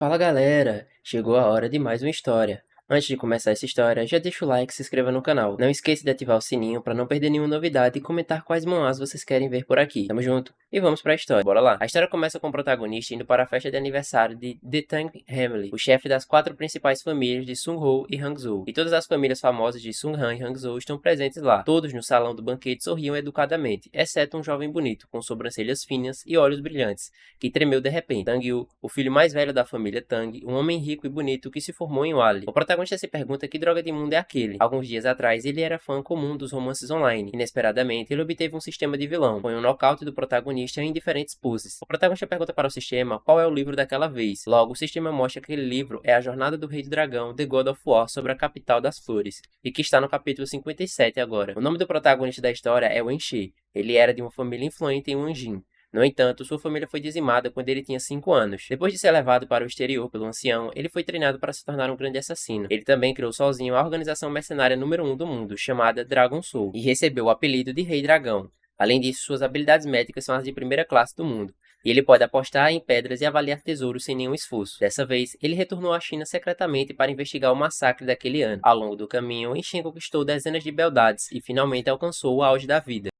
Fala galera, chegou a hora de mais uma história. Antes de começar essa história, já deixa o like e se inscreva no canal. Não esqueça de ativar o sininho para não perder nenhuma novidade e comentar quais manhwas vocês querem ver por aqui. Tamo junto e vamos pra história. Bora lá. A história começa com o protagonista indo para a festa de aniversário de The Tang Family, o chefe das quatro principais famílias de Sung-ho e Hangzhou. E todas as famílias famosas de Sung-han e Hangzhou estão presentes lá. Todos no salão do banquete sorriam educadamente, exceto um jovem bonito com sobrancelhas finas e olhos brilhantes, que tremeu de repente. Tang-yu, o filho mais velho da família Tang, um homem rico e bonito que se formou em Wally. O protagonista se pergunta que droga de mundo é aquele. Alguns dias atrás, ele era fã comum dos romances online. Inesperadamente, ele obteve um sistema de vilão. Foi um nocaute do protagonista em diferentes poses. O protagonista pergunta para o sistema qual é o livro daquela vez. Logo, o sistema mostra que aquele livro é A Jornada do Rei do Dragão, The God of War, sobre a capital das flores, e que está no capítulo 57 agora. O nome do protagonista da história é Wen Shi. Ele era de uma família influente em Wanjin. No entanto, sua família foi dizimada quando ele tinha 5 anos. Depois de ser levado para o exterior pelo ancião, ele foi treinado para se tornar um grande assassino. Ele também criou sozinho a organização mercenária número 1 do mundo, chamada Dragon Soul, e recebeu o apelido de Rei Dragão. Além disso, suas habilidades médicas são as de primeira classe do mundo, e ele pode apostar em pedras e avaliar tesouros sem nenhum esforço. Dessa vez, ele retornou à China secretamente para investigar o massacre daquele ano. Ao longo do caminho, Shen conquistou dezenas de beldades e finalmente alcançou o auge da vida.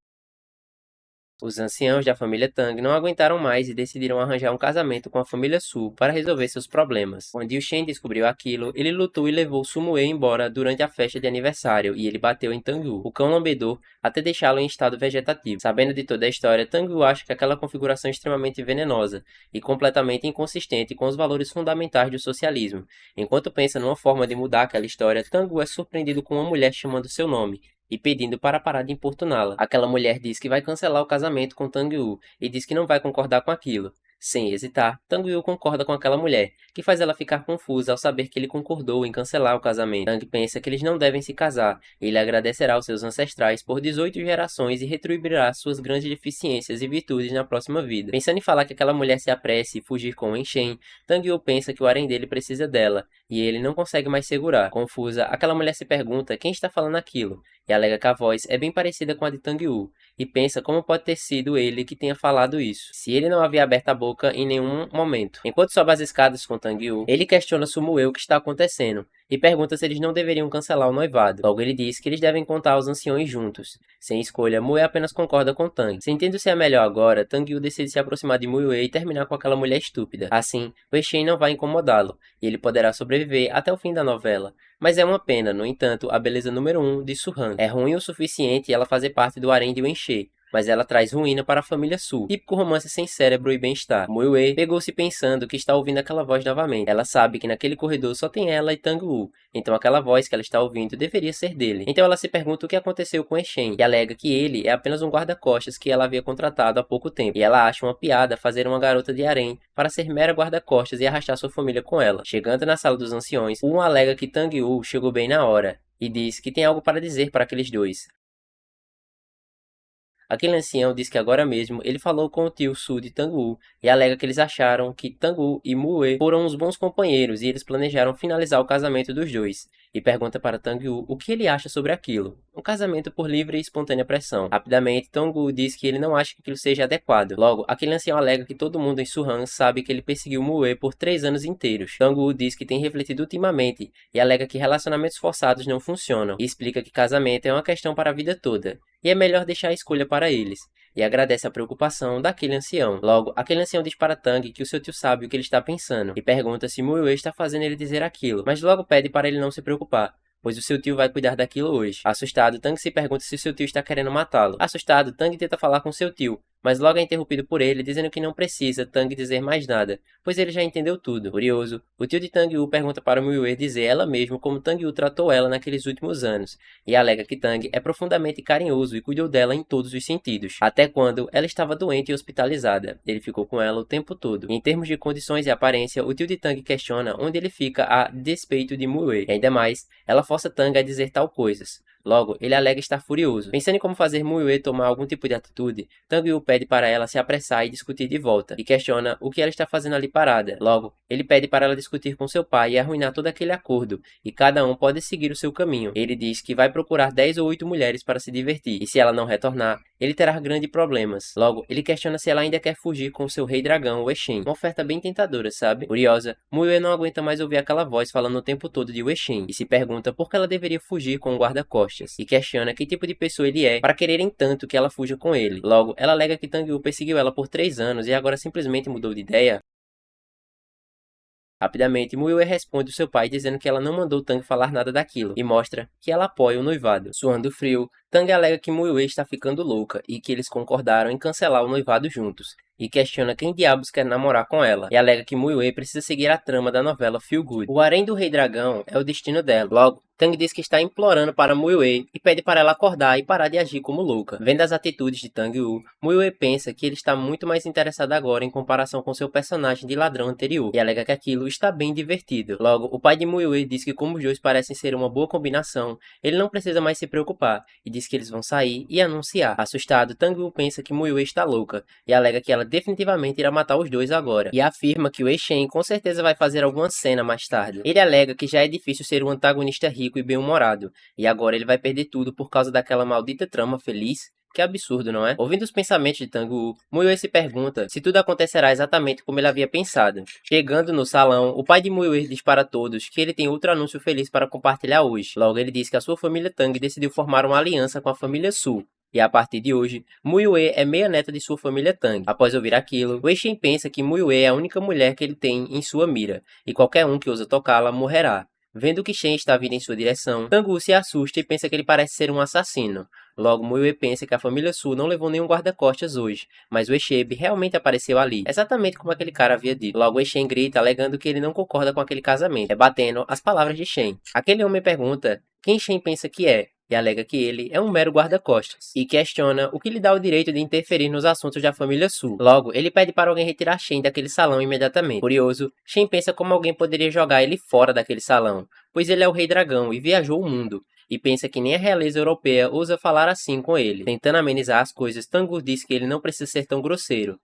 Os anciãos da família Tang não aguentaram mais e decidiram arranjar um casamento com a família Su para resolver seus problemas. Quando Liu Shen descobriu aquilo, ele lutou e levou Su Mue embora durante a festa de aniversário e ele bateu em Tang Yu, o cão lambedor, até deixá-lo em estado vegetativo. Sabendo de toda a história, Tang Yu acha que aquela configuração é extremamente venenosa e completamente inconsistente com os valores fundamentais do socialismo. Enquanto pensa numa forma de mudar aquela história, Tang Yu é surpreendido com uma mulher chamando seu nome e pedindo para parar de importuná-la. Aquela mulher diz que vai cancelar o casamento com Tang Yu e diz que não vai concordar com aquilo. Sem hesitar, Tang Yu concorda com aquela mulher, que faz ela ficar confusa ao saber que ele concordou em cancelar o casamento. Tang pensa que eles não devem se casar. Ele agradecerá aos seus ancestrais por 18 gerações e retribuirá suas grandes deficiências e virtudes na próxima vida. Pensando em falar que aquela mulher se apresse e fugir com Wen Shen, Tang Yu pensa que o harém dele precisa dela, e ele não consegue mais segurar. Confusa, aquela mulher se pergunta quem está falando aquilo, e alega que a voz é bem parecida com a de Tang Yu, e pensa como pode ter sido ele que tenha falado isso, se ele não havia aberto a boca em nenhum momento. Enquanto sobe as escadas com Tang Yu, ele questiona Sumuel o que está acontecendo, e pergunta se eles não deveriam cancelar o noivado. Logo ele diz que eles devem contar os anciões juntos. Sem escolha, Mue apenas concorda com Tang. Sentindo se é melhor agora, Tang Yu decide se aproximar de Mue e terminar com aquela mulher estúpida. Assim, Wei Shen não vai incomodá-lo, e ele poderá sobreviver até o fim da novela. Mas é uma pena, no entanto, a beleza número 1 de Su-han. É ruim o suficiente ela fazer parte do harém de Wen Shi, mas ela traz ruína para a família Su. Típico romance sem cérebro e bem-estar. Mui pegou-se pensando que está ouvindo aquela voz novamente. Ela sabe que naquele corredor só tem ela e Tang Wu, então aquela voz que ela está ouvindo deveria ser dele. Então ela se pergunta o que aconteceu com Shen e alega que ele é apenas um guarda-costas que ela havia contratado há pouco tempo. E ela acha uma piada fazer uma garota de harém para ser mera guarda-costas e arrastar sua família com ela. Chegando na sala dos anciões, um alega que Tang Wu chegou bem na hora e diz que tem algo para dizer para aqueles dois. Aquele ancião diz que agora mesmo ele falou com o tio Su de Tang-Wu e alega que eles acharam que Tang-Wu e Mue foram uns bons companheiros e eles planejaram finalizar o casamento dos dois. E pergunta para Tang-Wu o que ele acha sobre aquilo. Um casamento por livre e espontânea pressão. Rapidamente, Tang-Wu diz que ele não acha que aquilo seja adequado. Logo, aquele ancião alega que todo mundo em Su-han sabe que ele perseguiu Mue por 3 anos inteiros. Tang-Wu diz que tem refletido ultimamente e alega que relacionamentos forçados não funcionam. E explica que casamento é uma questão para a vida toda e é melhor deixar a escolha para eles, e agradece a preocupação daquele ancião. Logo, aquele ancião diz para Tang que o seu tio sabe o que ele está pensando, e pergunta se Mue está fazendo ele dizer aquilo, mas logo pede para ele não se preocupar, pois o seu tio vai cuidar daquilo hoje. Assustado, Tang se pergunta se seu tio está querendo matá-lo. Assustado, Tang tenta falar com seu tio, mas logo é interrompido por ele, dizendo que não precisa Tang dizer mais nada, pois ele já entendeu tudo. Curioso, o tio de Tang Yu pergunta para Mue dizer ela mesma como Tang Yu tratou ela naqueles últimos anos, e alega que Tang é profundamente carinhoso e cuidou dela em todos os sentidos, até quando ela estava doente e hospitalizada. Ele ficou com ela o tempo todo. Em termos de condições e aparência, o tio de Tang questiona onde ele fica a despeito de Mue. E ainda mais, ela força Tang a dizer tal coisas. Logo, ele alega estar furioso. Pensando em como fazer Muiue tomar algum tipo de atitude, Tang Yu pede para ela se apressar e discutir de volta, e questiona o que ela está fazendo ali parada. Logo, ele pede para ela discutir com seu pai e arruinar todo aquele acordo, e cada um pode seguir o seu caminho. Ele diz que vai procurar 10 ou 8 mulheres para se divertir, e se ela não retornar, ele terá grandes problemas. Logo, ele questiona se ela ainda quer fugir com seu rei dragão, Weixin. Uma oferta bem tentadora, sabe? Curiosa, Muiue não aguenta mais ouvir aquela voz falando o tempo todo de Weixin, e se pergunta por que ela deveria fugir com o guarda-costas, e questiona que tipo de pessoa ele é para quererem tanto que ela fuja com ele. Logo, ela alega que Tang Yu perseguiu ela por 3 anos e agora simplesmente mudou de ideia. Rapidamente, Muiue responde ao seu pai dizendo que ela não mandou Tang falar nada daquilo, e mostra que ela apoia o noivado. Suando frio, Tang alega que Muiue está ficando louca e que eles concordaram em cancelar o noivado juntos, e questiona quem diabos quer namorar com ela, e alega que Muiue precisa seguir a trama da novela Feel Good. O harém do Rei Dragão é o destino dela. Logo, Tang diz que está implorando para Muiue e pede para ela acordar e parar de agir como louca. Vendo as atitudes de Tang Yu, Muiue pensa que ele está muito mais interessado agora em comparação com seu personagem de ladrão anterior, e alega que aquilo está bem divertido. Logo, o pai de Muiue diz que como os dois parecem ser uma boa combinação, ele não precisa mais se preocupar, e diz que eles vão sair e anunciar. Assustado, Tang Yu pensa que Muiue está louca, e alega que ela definitivamente irá matar os dois agora, e afirma que o Weixin com certeza vai fazer alguma cena mais tarde. Ele alega que já é difícil ser um antagonista rico e bem-humorado, e agora ele vai perder tudo por causa daquela maldita trama feliz. Que absurdo, não é? Ouvindo os pensamentos de Tang Yu, Muiue se pergunta se tudo acontecerá exatamente como ele havia pensado. Chegando no salão, o pai de Muiue diz para todos que ele tem outro anúncio feliz para compartilhar hoje. Logo, ele diz que a sua família Tang decidiu formar uma aliança com a família Su. E a partir de hoje, Muiue é meia-neta de sua família Tang. Após ouvir aquilo, Weixin pensa que Muiue é a única mulher que ele tem em sua mira, e qualquer um que ousa tocá-la morrerá. Vendo que Shen está vindo em sua direção, Tang Yu se assusta e pensa que ele parece ser um assassino. Logo, Muiue pensa que a família Su não levou nenhum guarda-costas hoje, mas o Eshebe realmente apareceu ali, exatamente como aquele cara havia dito. Logo, Shen grita, alegando que ele não concorda com aquele casamento, rebatendo as palavras de Shen. Aquele homem pergunta quem Shen pensa que é, e alega que ele é um mero guarda-costas, e questiona o que lhe dá o direito de interferir nos assuntos da família Su. Logo, ele pede para alguém retirar Shen daquele salão imediatamente. Curioso, Shen pensa como alguém poderia jogar ele fora daquele salão, pois ele é o Rei Dragão e viajou o mundo, e pensa que nem a realeza europeia ousa falar assim com ele. Tentando amenizar as coisas, Tang Yu diz que ele não precisa ser tão grosseiro,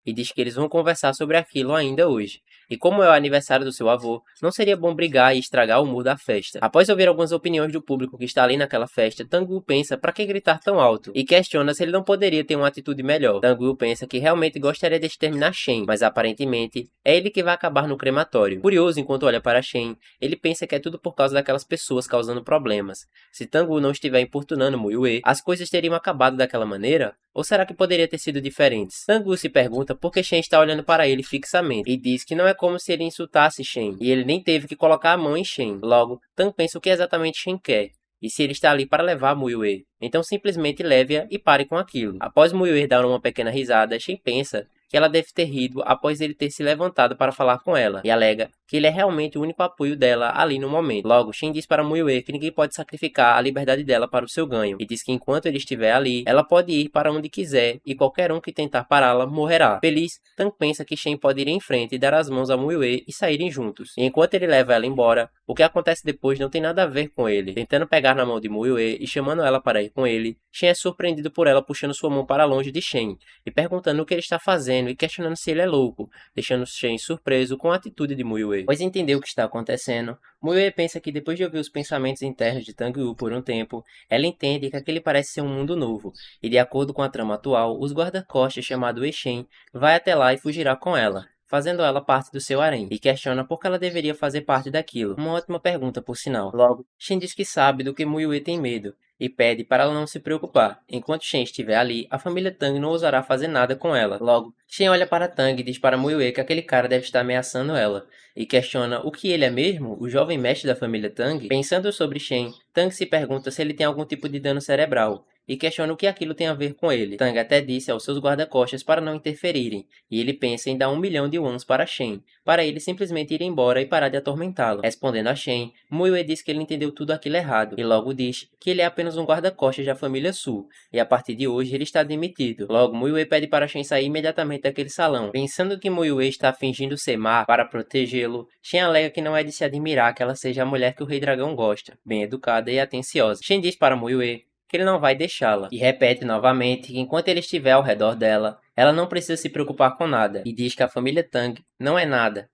e diz que eles vão conversar sobre aquilo ainda hoje. E como é o aniversário do seu avô, não seria bom brigar e estragar o humor da festa. Após ouvir algumas opiniões do público que está ali naquela festa, Tang Yu pensa para que gritar tão alto, e questiona se ele não poderia ter uma atitude melhor. Tang Yu pensa que realmente gostaria de exterminar Shen, mas aparentemente é ele que vai acabar no crematório. Curioso, enquanto olha para Shen, ele pensa que é tudo por causa daquelas pessoas causando problemas. Se Tang Yu não estiver importunando Muiue, as coisas teriam acabado daquela maneira? Ou será que poderia ter sido diferentes? Tang Yu se pergunta por que Shen está olhando para ele fixamente, e diz que não é como se ele insultasse Shen, e ele nem teve que colocar a mão em Shen. Logo, Tang pensa o que exatamente Shen quer, e se ele está ali para levar Muiue. Então simplesmente leve-a e pare com aquilo. Após Muiue dar uma pequena risada, Shen pensa que ela deve ter rido após ele ter se levantado para falar com ela, e alega que ele é realmente o único apoio dela ali no momento. Logo, Shen diz para Muiue que ninguém pode sacrificar a liberdade dela para o seu ganho, e diz que enquanto ele estiver ali, ela pode ir para onde quiser, e qualquer um que tentar pará-la morrerá. Feliz, Tang pensa que Shen pode ir em frente e dar as mãos a Muiue e saírem juntos. E enquanto ele leva ela embora, o que acontece depois não tem nada a ver com ele. Tentando pegar na mão de Muiue e chamando ela para ir com ele, Shen é surpreendido por ela puxando sua mão para longe de Shen, e perguntando o que ele está fazendo e questionando se ele é louco, deixando Shen surpreso com a atitude de Muiue. Pois entendeu o que está acontecendo, Muiue pensa que depois de ouvir os pensamentos internos de Tang Yu por um tempo, ela entende que aquele parece ser um mundo novo, e de acordo com a trama atual, os guarda-costas chamado Weixin vai até lá e fugirá com ela, fazendo ela parte do seu harém, e questiona por que ela deveria fazer parte daquilo. Uma ótima pergunta, por sinal. Logo, Shen diz que sabe do que Muiue tem medo, e pede para ela não se preocupar. Enquanto Shen estiver ali, a família Tang não ousará fazer nada com ela. Logo, Shen olha para Tang e diz para Muiue que aquele cara deve estar ameaçando ela, e questiona o que ele é mesmo, o jovem mestre da família Tang. Pensando sobre Shen, Tang se pergunta se ele tem algum tipo de dano cerebral, e questiona o que aquilo tem a ver com ele. Tang até disse aos seus guarda-costas para não interferirem, e ele pensa em dar 1 milhão de wons para Shen, para ele simplesmente ir embora e parar de atormentá-lo. Respondendo a Shen, Muiwei diz que ele entendeu tudo aquilo errado, e logo diz que ele é apenas um guarda-costas da família Su, e a partir de hoje ele está demitido. Logo, Muiwei pede para Shen sair imediatamente daquele salão. Pensando que Muiwei está fingindo ser má para protegê-lo, Shen alega que não é de se admirar que ela seja a mulher que o Rei Dragão gosta, bem educada e atenciosa. Shen diz para Muiwei que ele não vai deixá-la, e repete novamente que enquanto ele estiver ao redor dela, ela não precisa se preocupar com nada, e diz que a família Tang não é nada.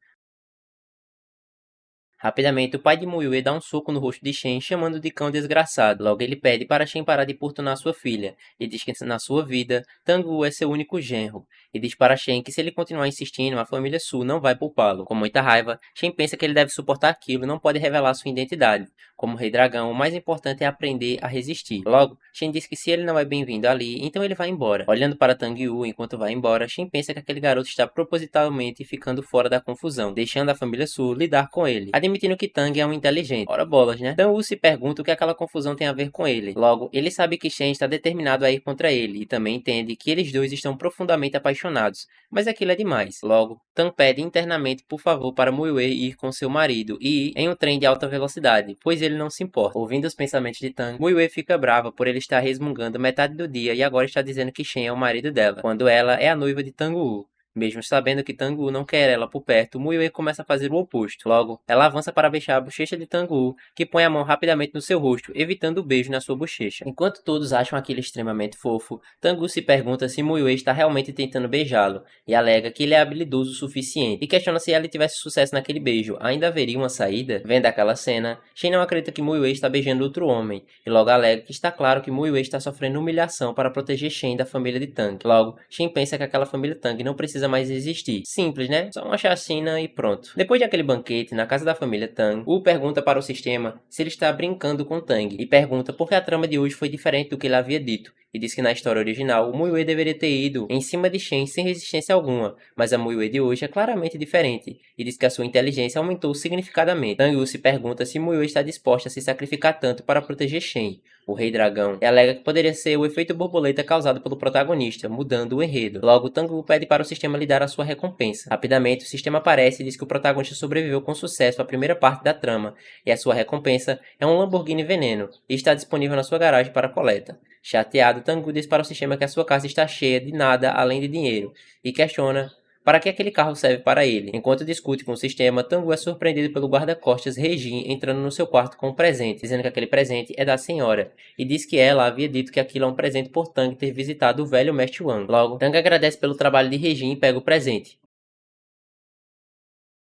Rapidamente, o pai de Muiwei dá um soco no rosto de Shen, chamando de cão desgraçado. Logo, ele pede para Shen parar de importunar sua filha, e diz que na sua vida, Tang-Wu é seu único genro, e diz para Shen que se ele continuar insistindo, a família Su não vai poupá-lo. Com muita raiva, Shen pensa que ele deve suportar aquilo e não pode revelar sua identidade. Como Rei Dragão, o mais importante é aprender a resistir. Logo, Shen diz que se ele não é bem-vindo ali, então ele vai embora. Olhando para Tang-Wu enquanto vai embora, Shen pensa que aquele garoto está propositalmente ficando fora da confusão, deixando a família Su lidar com ele, admitindo que Tang é um inteligente. Ora bolas, né? Tang-Wu se pergunta o que aquela confusão tem a ver com ele. Logo, ele sabe que Shen está determinado a ir contra ele, e também entende que eles dois estão profundamente apaixonados, mas aquilo é demais. Logo, Tang pede internamente por favor para Muiwei ir com seu marido e ir em um trem de alta velocidade, pois ele não se importa. Ouvindo os pensamentos de Tang, Muiwei fica brava por ele estar resmungando metade do dia e agora está dizendo que Shen é o marido dela, quando ela é a noiva de Tang-Wu. Mesmo sabendo que Tang-Wu não quer ela por perto, Muiwei começa a fazer o oposto. Logo, ela avança para beijar a bochecha de Tang-Wu, que põe a mão rapidamente no seu rosto, evitando o beijo na sua bochecha. Enquanto todos acham aquilo extremamente fofo, Tang-Wu se pergunta se Muiwei está realmente tentando beijá-lo, e alega que ele é habilidoso o suficiente, e questiona se ela tivesse sucesso naquele beijo, ainda haveria uma saída? Vendo aquela cena, Shen não acredita que Muiwei está beijando outro homem, e logo alega que está claro que Muiwei está sofrendo humilhação para proteger Shen da família de Tang. Logo, Shen pensa que aquela família Tang não precisa mais existir. Simples, né? Só uma chacina e pronto. Depois daquele banquete na casa da família Tang, Wu pergunta para o sistema se ele está brincando com Tang, e pergunta por que a trama de hoje foi diferente do que ele havia dito, e diz que na história original o Muiwei deveria ter ido em cima de Shen sem resistência alguma, mas a Muiwei de hoje é claramente diferente, e diz que a sua inteligência aumentou significadamente. Tang Yu se pergunta se Muiwei está disposta a se sacrificar tanto para proteger Shen, o Rei Dragão, e alega que poderia ser o efeito borboleta causado pelo protagonista, mudando o enredo. Logo, Tang Yu pede para o sistema lhe dar a sua recompensa. Rapidamente, o sistema aparece e diz que o protagonista sobreviveu com sucesso à primeira parte da trama, e a sua recompensa é um Lamborghini Veneno, e está disponível na sua garagem para coleta. Chateado, Tang Yu diz para o sistema que a sua casa está cheia de nada além de dinheiro, e questiona para que aquele carro serve para ele. Enquanto discute com o sistema, Tang-Wu é surpreendido pelo guarda-costas Regin entrando no seu quarto com um presente, dizendo que aquele presente é da senhora, e diz que ela havia dito que aquilo é um presente por Tang ter visitado o velho Mestre Wang. Logo, Tang agradece pelo trabalho de Regin e pega o presente.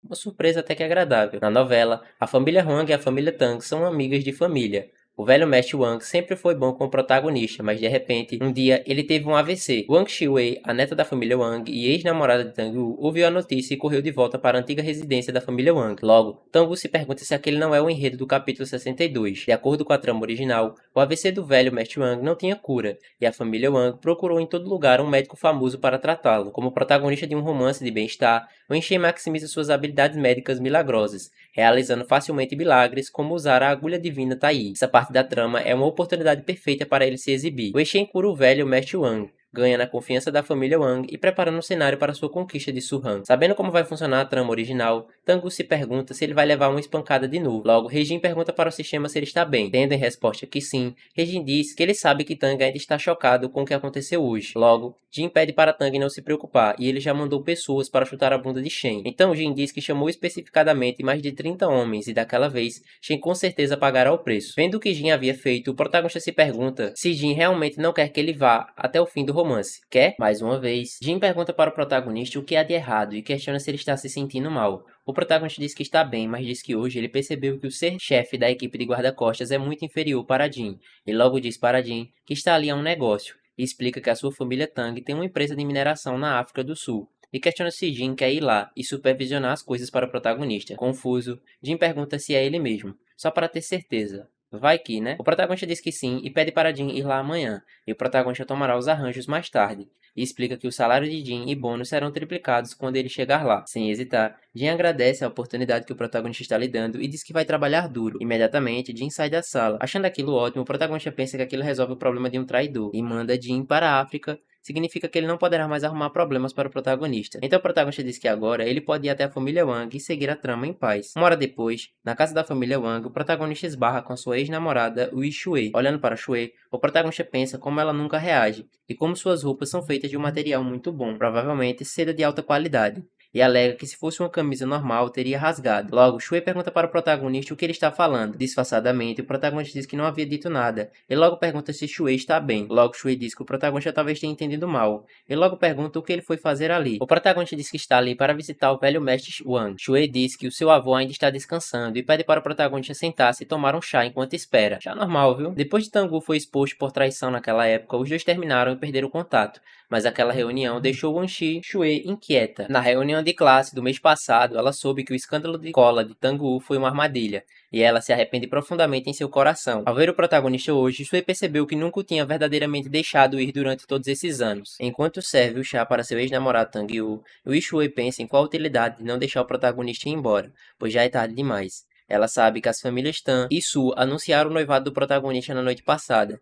Uma surpresa até que agradável. Na novela, a família Huang e a família Tang são amigas de família. O velho mestre Wang sempre foi bom com o protagonista, mas de repente, um dia, ele teve um AVC. Wang Shiwei, a neta da família Wang e ex-namorada de Tang Wu, ouviu a notícia e correu de volta para a antiga residência da família Wang. Logo, Tang Wu se pergunta se aquele não é o enredo do capítulo 62. De acordo com a trama original, o AVC do velho mestre Wang não tinha cura, e a família Wang procurou em todo lugar um médico famoso para tratá-lo. Como protagonista de um romance de bem-estar, Wen Shen maximiza suas habilidades médicas milagrosas, realizando facilmente milagres como usar a agulha divina Tai. Essa parte da trama é uma oportunidade perfeita para ele se exibir. Wei Shen cura o velho mestre Wang, ganha a confiança da família Wang e preparando um cenário para sua conquista de Surhan. Sabendo como vai funcionar a trama original, Tang se pergunta se ele vai levar uma espancada de novo. Logo, Regin pergunta para o sistema se ele está bem. Tendo em resposta que sim, Regin diz que ele sabe que Tang ainda está chocado com o que aconteceu hoje. Logo, Jin pede para Tang não se preocupar e ele já mandou pessoas para chutar a bunda de Shen. Então Jin diz que chamou especificadamente mais de 30 homens e daquela vez, Shen com certeza pagará o preço. Vendo o que Jin havia feito, o protagonista se pergunta se Jin realmente não quer que ele vá até o fim do romance. Quer? Mais uma vez, Jin pergunta para o protagonista o que há de errado e questiona se ele está se sentindo mal. O protagonista diz que está bem, mas diz que hoje ele percebeu que o ser chefe da equipe de guarda-costas é muito inferior para Jin. E logo diz para Jin que está ali a um negócio, e explica que a sua família Tang tem uma empresa de mineração na África do Sul, e questiona se Jin quer ir lá e supervisionar as coisas para o protagonista. Confuso, Jin pergunta se é ele mesmo, só para ter certeza. Vai que, né? O protagonista diz que sim e pede para Jin ir lá amanhã, e o protagonista tomará os arranjos mais tarde, e explica que o salário de Jin e bônus serão triplicados quando ele chegar lá. Sem hesitar, Jin agradece a oportunidade que o protagonista está lhe dando e diz que vai trabalhar duro. Imediatamente, Jin sai da sala. Achando aquilo ótimo, o protagonista pensa que aquilo resolve o problema de um traidor, e manda Jin para a África. Significa que ele não poderá mais arrumar problemas para o protagonista. Então o protagonista diz que agora ele pode ir até a família Wang e seguir a trama em paz. Uma hora depois, na casa da família Wang, o protagonista esbarra com sua ex-namorada, Wei Shui. Olhando para Shui, o protagonista pensa como ela nunca reage, e como suas roupas são feitas de um material muito bom, provavelmente seda de alta qualidade, e alega que se fosse uma camisa normal teria rasgado. Logo, Shui pergunta para o protagonista o que ele está falando. Disfarçadamente, o protagonista diz que não havia dito nada. Ele logo pergunta se Shui está bem. Logo, Shui diz que o protagonista talvez tenha entendido mal. Ele logo pergunta o que ele foi fazer ali. O protagonista diz que está ali para visitar o velho mestre Wang. Shui diz que o seu avô ainda está descansando e pede para o protagonista sentar-se e tomar um chá enquanto espera. Chá normal, viu? Depois de Tangu foi exposto por traição naquela época, os dois terminaram e perderam o contato. Mas aquela reunião deixou Wanxi Shui inquieta. Na reunião de classe do mês passado, ela soube que o escândalo de cola de Tangu foi uma armadilha, e ela se arrepende profundamente em seu coração. Ao ver o protagonista hoje, Shui percebeu que nunca o tinha verdadeiramente deixado ir durante todos esses anos. Enquanto serve o chá para seu ex-namorado Tang Yu, Shui pensa em qual a utilidade de não deixar o protagonista ir embora, pois já é tarde demais. Ela sabe que as famílias Tan e Su anunciaram o noivado do protagonista na noite passada.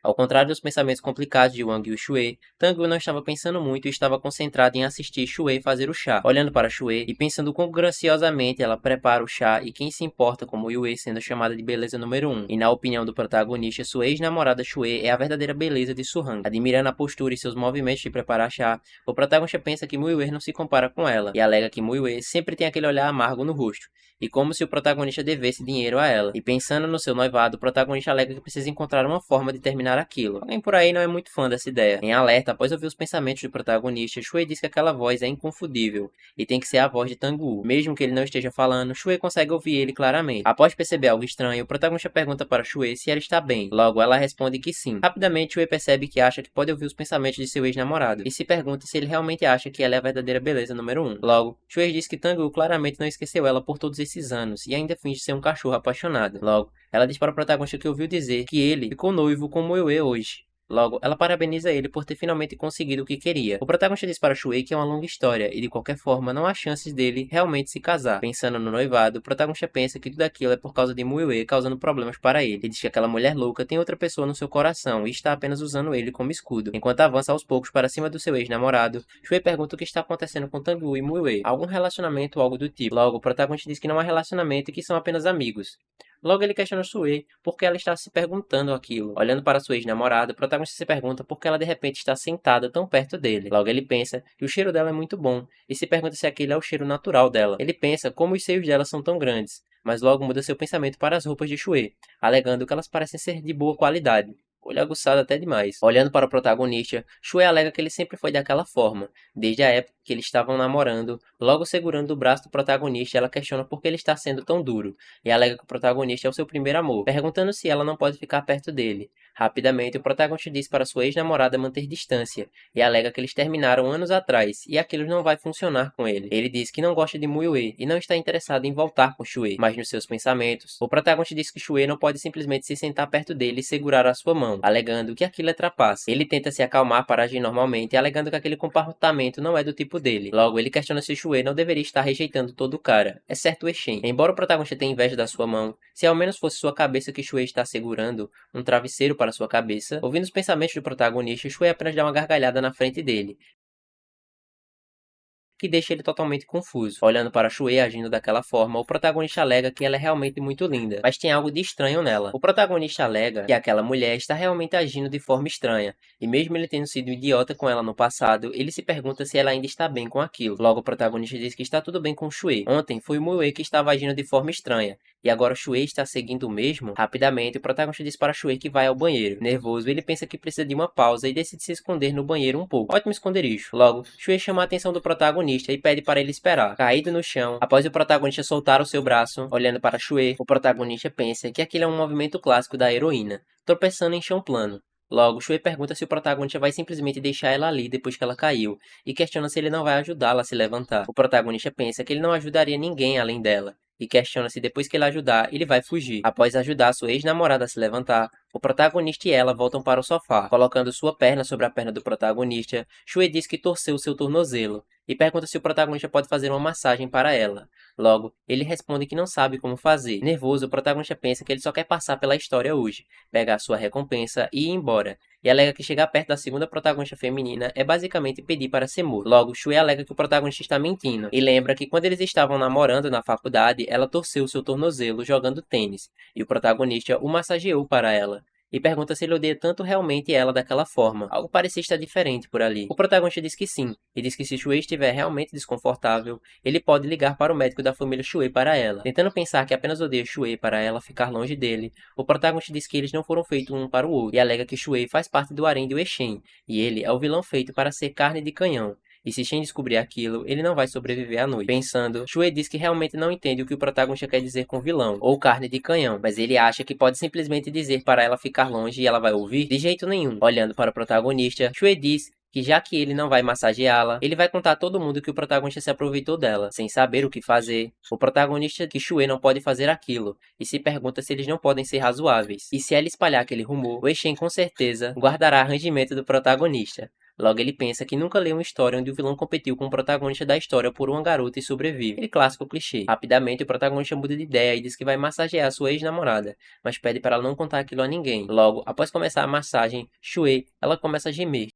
Ao contrário dos pensamentos complicados de Wang e Shui, Tangu não estava pensando muito e estava concentrado em assistir Shui fazer o chá, olhando para Shui e pensando quão graciosamente ela prepara o chá e quem se importa como Yue sendo chamada de beleza número 1. E na opinião do protagonista, sua ex-namorada Shui é a verdadeira beleza de Suhang. Admirando a postura e seus movimentos de preparar chá, o protagonista pensa que Yue não se compara com ela e alega que Yue sempre tem aquele olhar amargo no rosto, e como se o protagonista devesse dinheiro a ela. E pensando no seu noivado, o protagonista alega que precisa encontrar uma forma de terminar aquilo. Alguém por aí não é muito fã dessa ideia. Em alerta, após ouvir os pensamentos do protagonista, Shui diz que aquela voz é inconfundível e tem que ser a voz de Tangu. Mesmo que ele não esteja falando, Shui consegue ouvir ele claramente. Após perceber algo estranho, o protagonista pergunta para Shui se ela está bem. Logo, ela responde que sim. Rapidamente, Shui percebe que acha que pode ouvir os pensamentos de seu ex-namorado e se pergunta se ele realmente acha que ela é a verdadeira beleza número 1. Logo, Shui diz que Tangu claramente não esqueceu ela por todos esses anos e ainda finge ser um cachorro apaixonado. Logo, ela diz para o protagonista que ouviu dizer que ele ficou noivo com Moe hoje. Logo, ela parabeniza ele por ter finalmente conseguido o que queria. O protagonista diz para Shui que é uma longa história e de qualquer forma não há chances dele realmente se casar. Pensando no noivado, o protagonista pensa que tudo aquilo é por causa de Muiue causando problemas para ele. E diz que aquela mulher louca tem outra pessoa no seu coração e está apenas usando ele como escudo. Enquanto avança aos poucos para cima do seu ex-namorado, Shui pergunta o que está acontecendo com Tangu e Muiue. Algum relacionamento ou algo do tipo. Logo, o protagonista diz que não há relacionamento e que são apenas amigos. Logo ele questiona Sue por que ela está se perguntando aquilo. Olhando para sua ex-namorada, o protagonista se pergunta por que ela de repente está sentada tão perto dele. Logo ele pensa que o cheiro dela é muito bom e se pergunta se aquele é o cheiro natural dela. Ele pensa como os seios dela são tão grandes, mas logo muda seu pensamento para as roupas de Sue, alegando que elas parecem ser de boa qualidade. Olho aguçado até demais. Olhando para o protagonista, Shui alega que ele sempre foi daquela forma. Desde a época que eles estavam namorando, logo segurando o braço do protagonista, ela questiona por que ele está sendo tão duro, e alega que o protagonista é o seu primeiro amor, perguntando se ela não pode ficar perto dele. Rapidamente, o protagonista diz para sua ex-namorada manter distância, e alega que eles terminaram anos atrás, e aquilo não vai funcionar com ele. Ele diz que não gosta de Muiue e não está interessado em voltar com Shui, mas nos seus pensamentos, o protagonista diz que Shui não pode simplesmente se sentar perto dele e segurar a sua mão, alegando que aquilo é trapaça. Ele tenta se acalmar para agir normalmente, alegando que aquele comportamento não é do tipo dele. Logo, ele questiona se Shui não deveria estar rejeitando todo o cara, exceto o Shen. Embora o protagonista tenha inveja da sua mão, se ao menos fosse sua cabeça que Shui está segurando, um travesseiro para sua cabeça, ouvindo os pensamentos do protagonista, Shui apenas dá uma gargalhada na frente dele, que deixa ele totalmente confuso. Olhando para Shui agindo daquela forma, o protagonista alega que ela é realmente muito linda, mas tem algo de estranho nela. O protagonista alega que aquela mulher está realmente agindo de forma estranha, e mesmo ele tendo sido idiota com ela no passado, ele se pergunta se ela ainda está bem com aquilo. Logo, o protagonista diz que está tudo bem com Shui. Ontem foi o Mue que estava agindo de forma estranha, e agora Shui está seguindo o mesmo. Rapidamente, o protagonista diz para Shui que vai ao banheiro. Nervoso, ele pensa que precisa de uma pausa e decide se esconder no banheiro um pouco. Ótimo esconderijo. Logo, Shui chama a atenção do protagonista e pede para ele esperar. Caído no chão, após o protagonista soltar o seu braço, olhando para Shui, o protagonista pensa que aquilo é um movimento clássico da heroína, tropeçando em chão plano. Logo, Shui pergunta se o protagonista vai simplesmente deixar ela ali depois que ela caiu, e questiona se ele não vai ajudá-la a se levantar. O protagonista pensa que ele não ajudaria ninguém além dela, e questiona se depois que ele ajudar, ele vai fugir. Após ajudar sua ex-namorada a se levantar, o protagonista e ela voltam para o sofá. Colocando sua perna sobre a perna do protagonista, Shue diz que torceu seu tornozelo e pergunta se o protagonista pode fazer uma massagem para ela. Logo, ele responde que não sabe como fazer. Nervoso, o protagonista pensa que ele só quer passar pela história hoje, pegar sua recompensa e ir embora, e alega que chegar perto da segunda protagonista feminina é basicamente pedir para ser morto. Logo, Shue alega que o protagonista está mentindo, e lembra que quando eles estavam namorando na faculdade, ela torceu seu tornozelo jogando tênis, e o protagonista o massageou para ela. E pergunta se ele odeia tanto realmente ela daquela forma. Algo parecia estar diferente por ali. O protagonista diz que sim, e diz que se Shue estiver realmente desconfortável, ele pode ligar para o médico da família Shue para ela. Tentando pensar que apenas odeia Shue para ela ficar longe dele, o protagonista diz que eles não foram feitos um para o outro, e alega que Shue faz parte do harém de Wei Shen, e ele é o vilão feito para ser carne de canhão. E se Shen descobrir aquilo, ele não vai sobreviver à noite. Pensando, Shue diz que realmente não entende o que o protagonista quer dizer com vilão, ou carne de canhão, mas ele acha que pode simplesmente dizer para ela ficar longe e ela vai ouvir? De jeito nenhum. Olhando para o protagonista, Shue diz que já que ele não vai massageá-la, ele vai contar a todo mundo que o protagonista se aproveitou dela, sem saber o que fazer. O protagonista que Shue não pode fazer aquilo, e se pergunta se eles não podem ser razoáveis. E se ela espalhar aquele rumor, Wei Shen com certeza guardará arrangimento do protagonista. Logo ele pensa que nunca leu uma história onde o vilão competiu com o protagonista da história por uma garota e sobrevive. Aquele clássico clichê. Rapidamente o protagonista muda de ideia e diz que vai massagear sua ex-namorada, mas pede para ela não contar aquilo a ninguém. Logo, após começar a massagem, Shue, ela começa a gemer,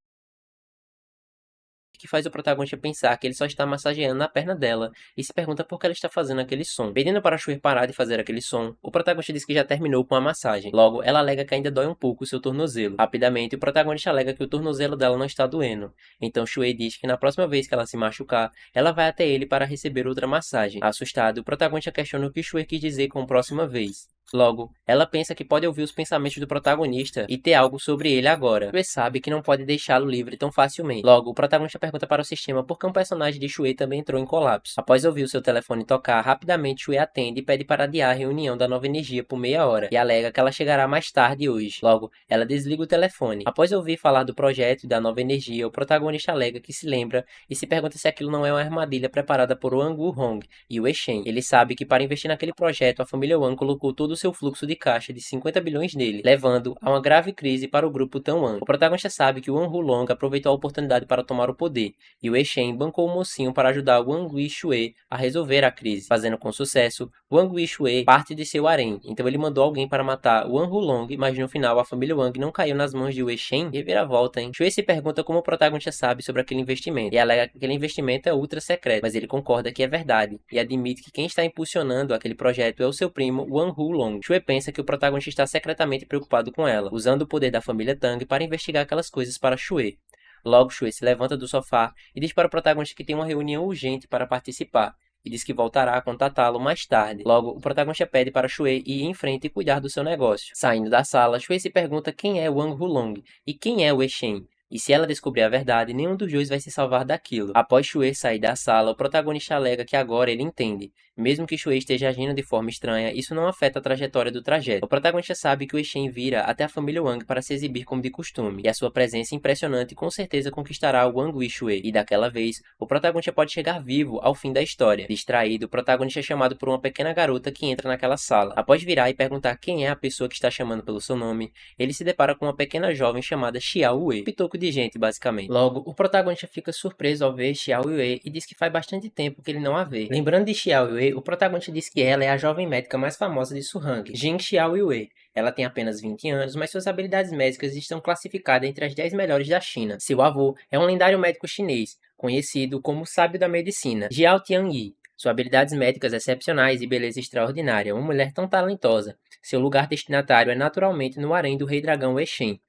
que faz o protagonista pensar que ele só está massageando na perna dela e se pergunta por que ela está fazendo aquele som. Pedindo para Shue parar de fazer aquele som, o protagonista diz que já terminou com a massagem. Logo, ela alega que ainda dói um pouco o seu tornozelo. Rapidamente, o protagonista alega que o tornozelo dela não está doendo. Então Shue diz que na próxima vez que ela se machucar, ela vai até ele para receber outra massagem. Assustado, o protagonista questiona o que Shue quis dizer com próxima vez. Logo, ela pensa que pode ouvir os pensamentos do protagonista e ter algo sobre ele agora. Shue sabe que não pode deixá-lo livre tão facilmente. Logo, o protagonista pergunta para o sistema por que um personagem de Shue também entrou em colapso. Após ouvir o seu telefone tocar, rapidamente Shue atende e pede para adiar a reunião da nova energia por meia hora, e alega que ela chegará mais tarde hoje. Logo, ela desliga o telefone. Após ouvir falar do projeto e da nova energia, o protagonista alega que se lembra e se pergunta se aquilo não é uma armadilha preparada por Wang Wuhong e Wei Shen. Ele sabe que para investir naquele projeto, a família Wang colocou todo o seu fluxo de caixa de 50 bilhões nele, levando a uma grave crise para o grupo Tan Wang. O protagonista sabe que Wang Hulong aproveitou a oportunidade para tomar o poder, e Wei Shen bancou o mocinho para ajudar Wang Wishue a resolver a crise. Fazendo com sucesso, Wang Wishue parte de seu harém, então ele mandou alguém para matar Wang Hulong, mas no final a família Wang não caiu nas mãos de Wei Shen. Reviravolta, hein? Shue se pergunta como o protagonista sabe sobre aquele investimento, e alega que aquele investimento é ultra secreto, mas ele concorda que é verdade, e admite que quem está impulsionando aquele projeto é o seu primo Wang Hulong. Shue pensa que o protagonista está secretamente preocupado com ela, usando o poder da família Tang para investigar aquelas coisas para Shue. Logo, Shue se levanta do sofá e diz para o protagonista que tem uma reunião urgente para participar, e diz que voltará a contatá-lo mais tarde. Logo, o protagonista pede para Shue ir em frente e cuidar do seu negócio. Saindo da sala, Shue se pergunta quem é Wang Hulong e quem é Wei Shen. E se ela descobrir a verdade, nenhum dos dois vai se salvar daquilo. Após Shue sair da sala, o protagonista alega que agora ele entende. Mesmo que Shue esteja agindo de forma estranha, isso não afeta a trajetória do trajeto. O protagonista sabe que Wei Shen vira até a família Wang para se exibir como de costume, e a sua presença impressionante com certeza conquistará o Wang Wishue. E daquela vez, o protagonista pode chegar vivo ao fim da história. Distraído, o protagonista é chamado por uma pequena garota que entra naquela sala. Após virar e perguntar quem é a pessoa que está chamando pelo seu nome, ele se depara com uma pequena jovem chamada Xiao Wei. Pitoco de gente, basicamente. Logo, o protagonista fica surpreso ao ver Xiao Wei e diz que faz bastante tempo que ele não a vê. Lembrando de Xiao Wei, o protagonista diz que ela é a jovem médica mais famosa de Suhang, Jing Xiao Wei. Ela tem apenas 20 anos, mas suas habilidades médicas estão classificadas entre as 10 melhores da China. Seu avô é um lendário médico chinês, conhecido como o sábio da medicina, Jiao Tianyi. Suas habilidades médicas excepcionais e beleza extraordinária, uma mulher tão talentosa. Seu lugar destinatário é naturalmente no harém do rei dragão Wei Shen.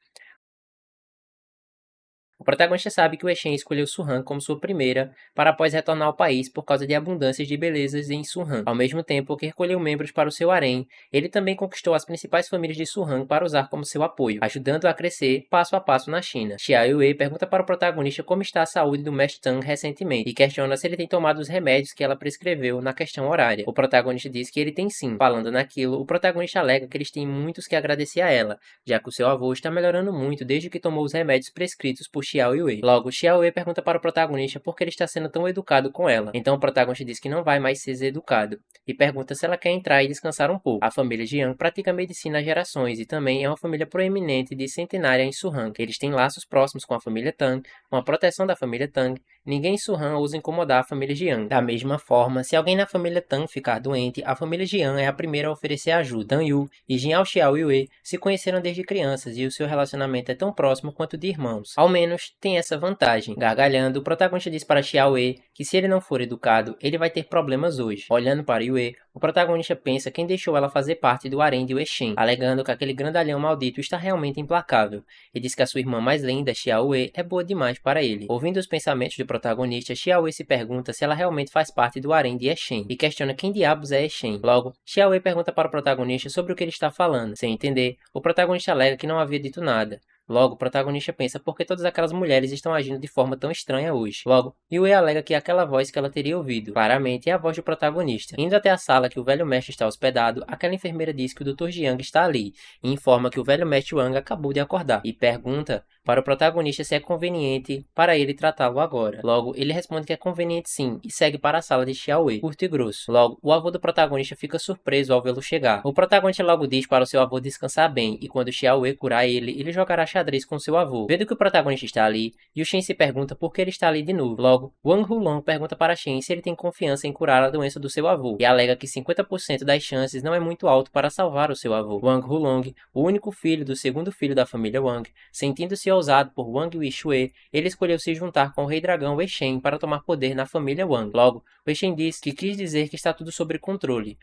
O protagonista sabe que o Wei Shen escolheu Suhan como sua primeira para após retornar ao país por causa de abundâncias de belezas em Suhan. Ao mesmo tempo que recolheu membros para o seu harém, ele também conquistou as principais famílias de Suhan para usar como seu apoio, ajudando-o a crescer passo a passo na China. Xiao Wei pergunta para o protagonista como está a saúde do mestre Tang recentemente e questiona se ele tem tomado os remédios que ela prescreveu na questão horária. O protagonista diz que ele tem sim. Falando naquilo, o protagonista alega que eles têm muitos que agradecer a ela, já que o seu avô está melhorando muito desde que tomou os remédios prescritos por Xiao Yue. Logo, Xiao Yue pergunta para o protagonista por que ele está sendo tão educado com ela. Então o protagonista diz que não vai mais ser educado e pergunta se ela quer entrar e descansar um pouco. A família Jiang pratica medicina há gerações e também é uma família proeminente de centenária em Suhan. Eles têm laços próximos com a família Tang, com a proteção da família Tang. Ninguém em Suhan ousa incomodar a família Jiang. Da mesma forma, se alguém na família Tang ficar doente, a família Jiang é a primeira a oferecer ajuda. Tang Yu e Jiao Xiao Yue se conheceram desde crianças e o seu relacionamento é tão próximo quanto de irmãos. Ao menos tem essa vantagem. Gargalhando, o protagonista diz para Xiao Yue que se ele não for educado, ele vai ter problemas hoje. Olhando para Yue, o protagonista pensa quem deixou ela fazer parte do harém de Wei Shen, alegando que aquele grandalhão maldito está realmente implacável, e diz que a sua irmã mais linda, Xiao Wei, é boa demais para ele. Ouvindo os pensamentos do protagonista, Xiao Wei se pergunta se ela realmente faz parte do harém de Wei Shen, e questiona quem diabos é Wei Shen. Logo, Xiao Wei pergunta para o protagonista sobre o que ele está falando. Sem entender, o protagonista alega que não havia dito nada. Logo, o protagonista pensa por que todas aquelas mulheres estão agindo de forma tão estranha hoje. Logo, Yue alega que aquela voz que ela teria ouvido, claramente é a voz do protagonista. Indo até a sala que o velho mestre está hospedado, aquela enfermeira diz que o Dr. Jiang está ali, e informa que o velho mestre Wang acabou de acordar, e pergunta para o protagonista se é conveniente para ele tratá-lo agora. Logo, ele responde que é conveniente sim, e segue para a sala de Xiao Wei, curto e grosso. Logo, o avô do protagonista fica surpreso ao vê-lo chegar. O protagonista logo diz para o seu avô descansar bem, e quando Xiao Wei curar ele jogará xadrez com seu avô. Vendo que o protagonista está ali, Yu Shen se pergunta por que ele está ali de novo. Logo, Wang Hulong pergunta para Shen se ele tem confiança em curar a doença do seu avô, e alega que 50% das chances não é muito alto para salvar o seu avô. Wang Hulong, o único filho do segundo filho da família Wang, sentindo-se ousado por Wang Wishue, ele escolheu se juntar com o rei dragão Wei Shen para tomar poder na família Wang. Logo, Wei Shen diz que quis dizer que está tudo sob controle.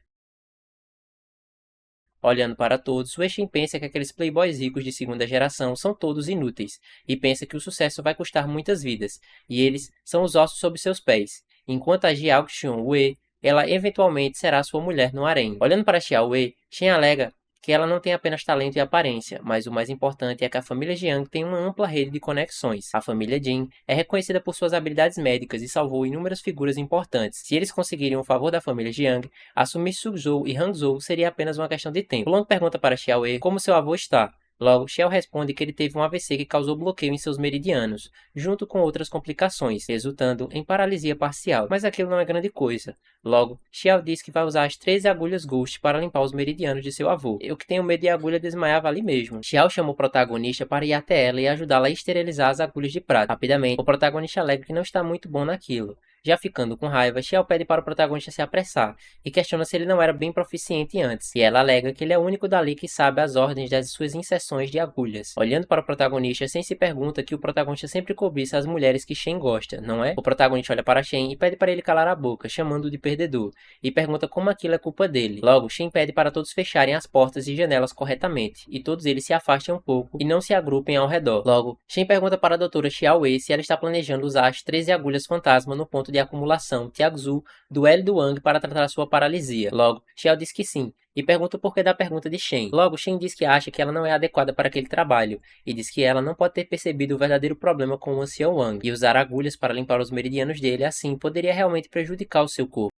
Olhando para todos, Wei Shen pensa que aqueles playboys ricos de segunda geração são todos inúteis, e pensa que o sucesso vai custar muitas vidas, e eles são os ossos sob seus pés, enquanto a Jiao Xiong Wei, ela eventualmente será sua mulher no harém. Olhando para Xiao Wei, Shen alega que ela não tem apenas talento e aparência, mas o mais importante é que a família Jiang tem uma ampla rede de conexões. A família Jin é reconhecida por suas habilidades médicas e salvou inúmeras figuras importantes. Se eles conseguirem o favor da família Jiang, assumir Suzhou e Hangzhou seria apenas uma questão de tempo. Long pergunta para Xiao Wei como seu avô está. Logo, Xiao responde que ele teve um AVC que causou bloqueio em seus meridianos, junto com outras complicações, resultando em paralisia parcial. Mas aquilo não é grande coisa. Logo, Xiao diz que vai usar as 13 agulhas Ghost para limpar os meridianos de seu avô. Eu que tenho medo de a agulha desmaiava ali mesmo. Xiao chama o protagonista para ir até ela e ajudá-la a esterilizar as agulhas de prata. Rapidamente, o protagonista alega que não está muito bom naquilo. Já ficando com raiva, Xiao pede para o protagonista se apressar e questiona se ele não era bem proficiente antes, e ela alega que ele é o único dali que sabe as ordens das suas inserções de agulhas. Olhando para o protagonista, Shen se pergunta que o protagonista sempre cobiça as mulheres que Shen gosta, não é? O protagonista olha para Shen e pede para ele calar a boca, chamando-o de perdedor, e pergunta como aquilo é culpa dele. Logo, Shen pede para todos fecharem as portas e janelas corretamente, e todos eles se afastem um pouco e não se agrupem ao redor. Logo, Shen pergunta para a doutora Xiao Wei se ela está planejando usar as 13 agulhas fantasma no ponto de acumulação Tiaxu do L do Wang para tratar sua paralisia. Logo, Xiao diz que sim, e pergunta o porquê da pergunta de Shen. Logo, Shen diz que acha que ela não é adequada para aquele trabalho, e diz que ela não pode ter percebido o verdadeiro problema com o ancião Wang, e usar agulhas para limpar os meridianos dele assim poderia realmente prejudicar o seu corpo.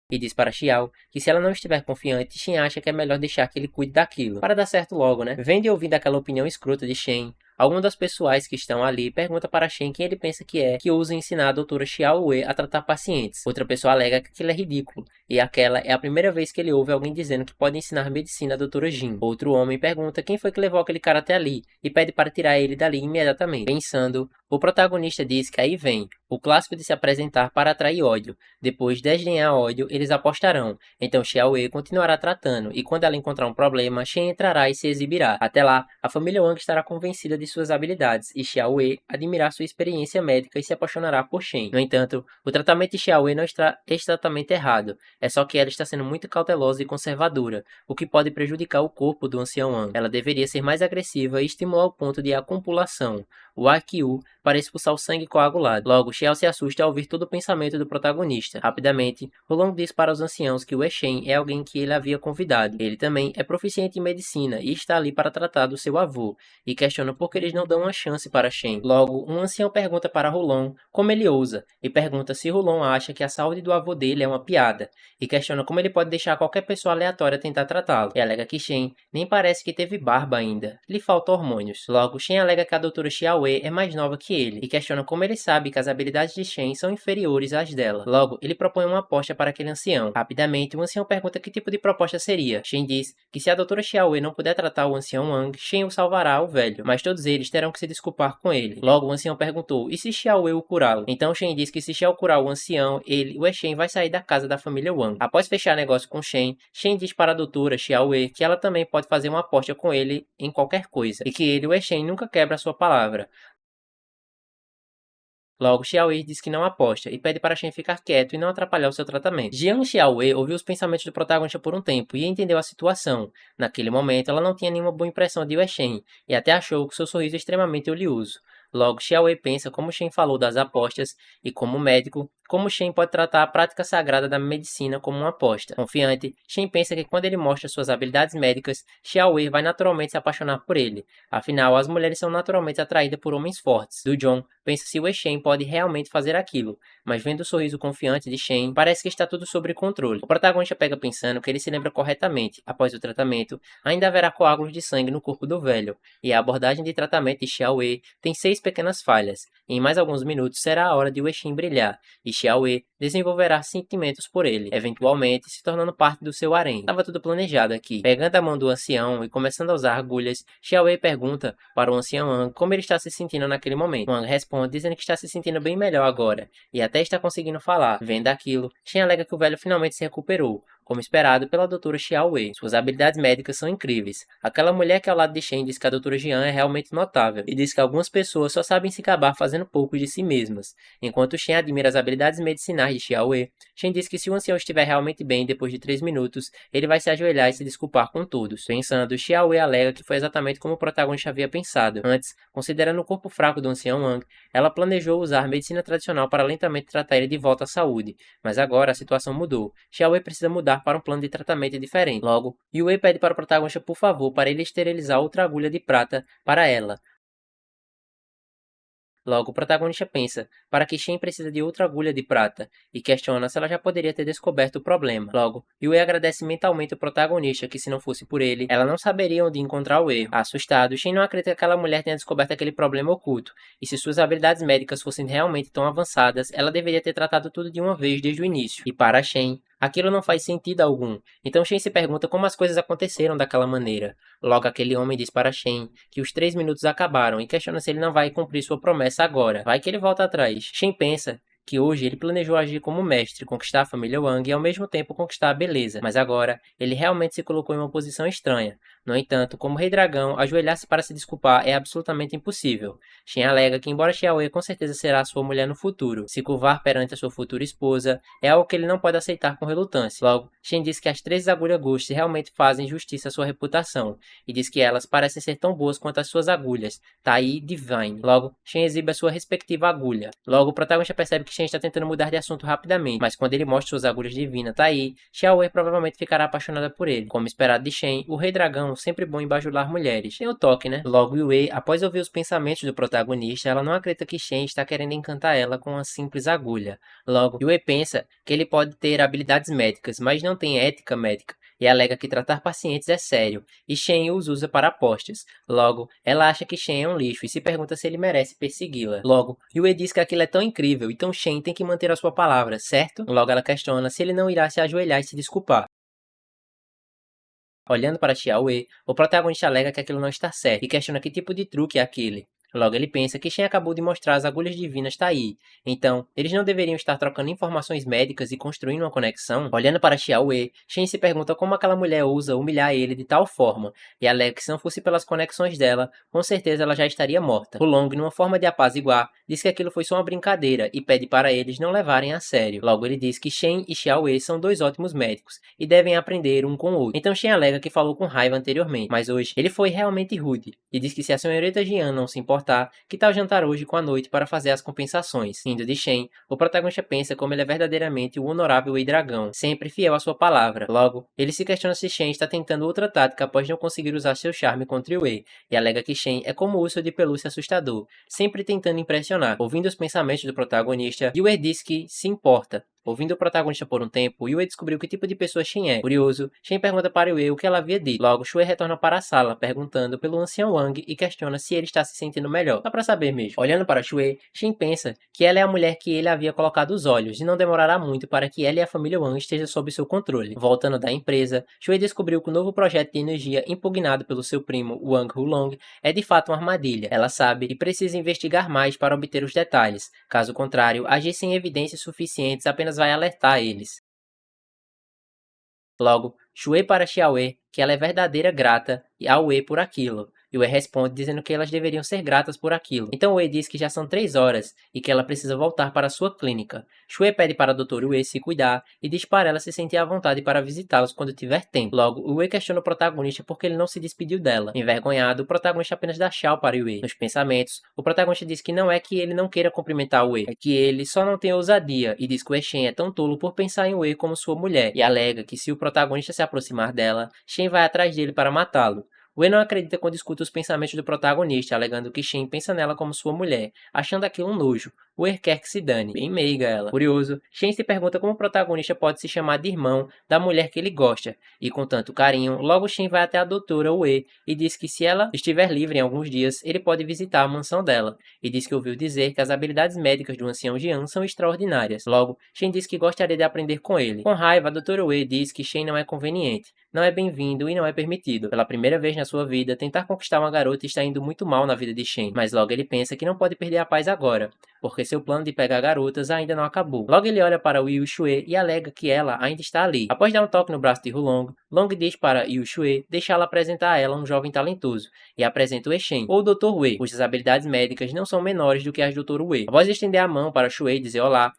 E diz para Xiao que se ela não estiver confiante, Shen acha que é melhor deixar que ele cuide daquilo, para dar certo logo, né? Vendo e ouvindo aquela opinião escrota de Shen, algum das pessoais que estão ali pergunta para Shen quem ele pensa que usa ensinar a doutora Xiao Wei a tratar pacientes. Outra pessoa alega que aquilo é ridículo, e aquela é a primeira vez que ele ouve alguém dizendo que pode ensinar medicina à doutora Jin. Outro homem pergunta quem foi que levou aquele cara até ali, e pede para tirar ele dali imediatamente. Pensando, o protagonista diz que aí vem, o clássico de se apresentar para atrair ódio. Depois de desdenhar ódio, eles apostarão. Então Xiao Wei continuará tratando, e quando ela encontrar um problema, Shen entrará e se exibirá. Até lá, a família Wang estará convencida de suas habilidades, e Xiao Wei admirar sua experiência médica e se apaixonará por Shen. No entanto, o tratamento de Xiao Wei não está exatamente errado, é só que ela está sendo muito cautelosa e conservadora, o que pode prejudicar o corpo do ancião Wang. Ela deveria ser mais agressiva e estimular o ponto de acumulação, o IQ, para expulsar o sangue coagulado. Logo, Xiao se assusta ao ouvir todo o pensamento do protagonista. Rapidamente, Hulong diz para os anciãos que Wei Shen é alguém que ele havia convidado. Ele também é proficiente em medicina e está ali para tratar do seu avô, e questiona por que eles não dão uma chance para Shen. Logo, um ancião pergunta para Hulong como ele ousa, e pergunta se Hulong acha que a saúde do avô dele é uma piada, e questiona como ele pode deixar qualquer pessoa aleatória tentar tratá-lo, e alega que Shen nem parece que teve barba ainda, lhe faltam hormônios. Logo, Shen alega que a doutora Xiaowei é mais nova que ele, e questiona como ele sabe que as habilidades de Shen são inferiores às dela. Logo, ele propõe uma aposta para aquele ancião. Rapidamente, o ancião pergunta que tipo de proposta seria. Shen diz que se a doutora Xiaowei não puder tratar o ancião Wang, Shen o salvará, o velho, mas todos eles terão que se desculpar com ele. Logo, o ancião perguntou, e se Xiaowei o curá-lo? Então Shen diz que se Xiao curar o ancião, ele, o Shen, vai sair da casa da família Wang. Após fechar negócio com Shen, Shen diz para a doutora Xiaowei que ela também pode fazer uma aposta com ele em qualquer coisa, e que ele, o Shen, nunca quebra a sua palavra. Logo, Xiaowei diz que não aposta e pede para Shen ficar quieto e não atrapalhar o seu tratamento. Jiang Xiaowei ouviu os pensamentos do protagonista por um tempo e entendeu a situação. Naquele momento, ela não tinha nenhuma boa impressão de Wei Shen e até achou que seu sorriso é extremamente oleoso. Logo, Xiaowei pensa como Shen falou das apostas e, como médico, como Shen pode tratar a prática sagrada da medicina como uma aposta. Confiante, Shen pensa que quando ele mostra suas habilidades médicas, Xiaowei vai naturalmente se apaixonar por ele. Afinal, as mulheres são naturalmente atraídas por homens fortes. Du Zhong pensa se Wei Shen pode realmente fazer aquilo, mas vendo o sorriso confiante de Shen, parece que está tudo sob controle. O protagonista pega pensando que ele se lembra corretamente. Após o tratamento, ainda haverá coágulos de sangue no corpo do velho, e a abordagem de tratamento de Xiaowei tem 6 pequenas falhas. Em mais alguns minutos será a hora de Wei Shen brilhar, e Xiaowei desenvolverá sentimentos por ele, eventualmente se tornando parte do seu harém. Estava tudo planejado aqui. Pegando a mão do ancião e começando a usar agulhas, Xiaowei pergunta para o ancião Wang como ele está se sentindo naquele momento. Wang responde dizendo que está se sentindo bem melhor agora, e até está conseguindo falar. Vendo aquilo, Shen alega que o velho finalmente se recuperou, como esperado pela doutora Xiaowei. Suas habilidades médicas são incríveis. Aquela mulher que é ao lado de Shen diz que a doutora Jian é realmente notável, e diz que algumas pessoas só sabem se acabar fazendo pouco de si mesmas. Enquanto Shen admira as habilidades medicinais de Xiaowei, Shen diz que se o ancião estiver realmente bem depois de 3 minutos, ele vai se ajoelhar e se desculpar com todos. Pensando, Xiaowei alega que foi exatamente como o protagonista havia pensado. Antes, considerando o corpo fraco do ancião Wang, ela planejou usar medicina tradicional para lentamente tratar ele de volta à saúde. Mas agora a situação mudou. Xiaowei precisa mudar para um plano de tratamento diferente. Logo, Yue pede para o protagonista por favor para ele esterilizar outra agulha de prata para ela. Logo, o protagonista pensa para que Shen precisa de outra agulha de prata e questiona se ela já poderia ter descoberto o problema. Logo, Yue agradece mentalmente o protagonista que se não fosse por ele, ela não saberia onde encontrar o erro. Assustado, Shen não acredita que aquela mulher tenha descoberto aquele problema oculto, e se suas habilidades médicas fossem realmente tão avançadas, ela deveria ter tratado tudo de uma vez desde o início. E para Shen, aquilo não faz sentido algum. Então Shen se pergunta como as coisas aconteceram daquela maneira. Logo, aquele homem diz para Shen que os 3 minutos acabaram e questiona se ele não vai cumprir sua promessa agora. Vai que ele volta atrás. Shen pensa que hoje ele planejou agir como mestre, conquistar a família Wang e ao mesmo tempo conquistar a beleza, mas agora ele realmente se colocou em uma posição estranha. No entanto, como Rei Dragão, ajoelhar-se para se desculpar é absolutamente impossível. Shen alega que embora Xiaowei com certeza será sua mulher no futuro, se curvar perante a sua futura esposa é algo que ele não pode aceitar com relutância. Logo, Shen diz que as 3 agulhas Ghost realmente fazem justiça à sua reputação, e diz que elas parecem ser tão boas quanto as suas agulhas, Tai e Divine. Logo, Shen exibe a sua respectiva agulha. Logo, o protagonista percebe que Shen está tentando mudar de assunto rapidamente, mas quando ele mostra suas agulhas divinas Tai, Xiaowei provavelmente ficará apaixonada por ele. Como esperado de Shen, o Rei Dragão, sempre bom em bajular mulheres. Tem o toque, né? Logo, Yue, após ouvir os pensamentos do protagonista, ela não acredita que Shen está querendo encantar ela com uma simples agulha. Logo, Yue pensa que ele pode ter habilidades médicas, mas não tem ética médica, e alega que tratar pacientes é sério, e Shen os usa para apostas. Logo, ela acha que Shen é um lixo e se pergunta se ele merece persegui-la. Logo, Yue diz que aquilo é tão incrível, então Shen tem que manter a sua palavra, certo? Logo, ela questiona se ele não irá se ajoelhar e se desculpar. Olhando para Xiaowei, o protagonista alega que aquilo não está certo e questiona que tipo de truque é aquele. Logo ele pensa que Shen acabou de mostrar as agulhas divinas Tai, então eles não deveriam estar trocando informações médicas e construindo uma conexão? Olhando para Xiaowei, Shen se pergunta como aquela mulher ousa humilhar ele de tal forma, e alega que se não fosse pelas conexões dela, com certeza ela já estaria morta. Hulong, numa forma de apaziguar, diz que aquilo foi só uma brincadeira e pede para eles não levarem a sério. Logo ele diz que Shen e Xiaowei são 2 ótimos médicos e devem aprender um com o outro. Então Shen alega que falou com raiva anteriormente, mas hoje ele foi realmente rude e diz que se a senhorita Jian não se importar perguntar que tal jantar hoje com a noite para fazer as compensações. Indo de Shen, o protagonista pensa como ele é verdadeiramente o honorável Wei Dragão, sempre fiel à sua palavra. Logo, ele se questiona se Shen está tentando outra tática após não conseguir usar seu charme contra Wei, e alega que Shen é como o urso de pelúcia assustador, sempre tentando impressionar. Ouvindo os pensamentos do protagonista, Yue diz que se importa. Ouvindo o protagonista por um tempo, Yue descobriu que tipo de pessoa Shen é. Curioso, Shen pergunta para Yue o que ela havia dito. Logo, Shui retorna para a sala, perguntando pelo ancião Wang e questiona se ele está se sentindo melhor. Só para saber mesmo. Olhando para Shui, Shen pensa que ela é a mulher que ele havia colocado os olhos e não demorará muito para que ela e a família Wang estejam sob seu controle. Voltando da empresa, Shui descobriu que o novo projeto de energia impugnado pelo seu primo Wang Hulong é de fato uma armadilha. Ela sabe e precisa investigar mais para obter os detalhes. Caso contrário, agir sem evidências suficientes apenas vai alertar eles. Logo, Shui para Xiaoe que ela é verdadeira grata a Wei por aquilo, e Wei responde dizendo que elas deveriam ser gratas por aquilo. Então Wei diz que já são 3 horas e que ela precisa voltar para sua clínica. Shui pede para a doutora Wei se cuidar e diz para ela se sentir à vontade para visitá-los quando tiver tempo. Logo, Wei questiona o protagonista porque ele não se despediu dela. Envergonhado, o protagonista apenas dá tchau para Wei. Nos pensamentos, o protagonista diz que não é que ele não queira cumprimentar Wei, é que ele só não tem ousadia e diz que o Shen é tão tolo por pensar em Wei como sua mulher, e alega que se o protagonista se aproximar dela, Shen vai atrás dele para matá-lo. Wei não acredita quando escuta os pensamentos do protagonista, alegando que Shen pensa nela como sua mulher, achando aquilo um nojo. Wei quer que se dane, bem meiga ela. Curioso, Shen se pergunta como o protagonista pode se chamar de irmão da mulher que ele gosta, e com tanto carinho, logo Shen vai até a doutora Wei e diz que se ela estiver livre em alguns dias, ele pode visitar a mansão dela, e diz que ouviu dizer que as habilidades médicas do ancião Jian são extraordinárias. Logo, Shen diz que gostaria de aprender com ele. Com raiva, a doutora Wei diz que Shen não é conveniente, não é bem-vindo e não é permitido. Pela primeira vez na sua vida, tentar conquistar uma garota está indo muito mal na vida de Shen, mas logo ele pensa que não pode perder a paz agora, porque seu plano de pegar garotas ainda não acabou. Logo ele olha para Yu Shui e alega que ela ainda está ali. Após dar um toque no braço de Hulong, Long diz para Yu Shui deixá-la apresentar a ela um jovem talentoso, e apresenta o Shen, ou Dr. Wei, cujas habilidades médicas não são menores do que as do Dr. Wei. Após estender a mão para Shui e dizer olá,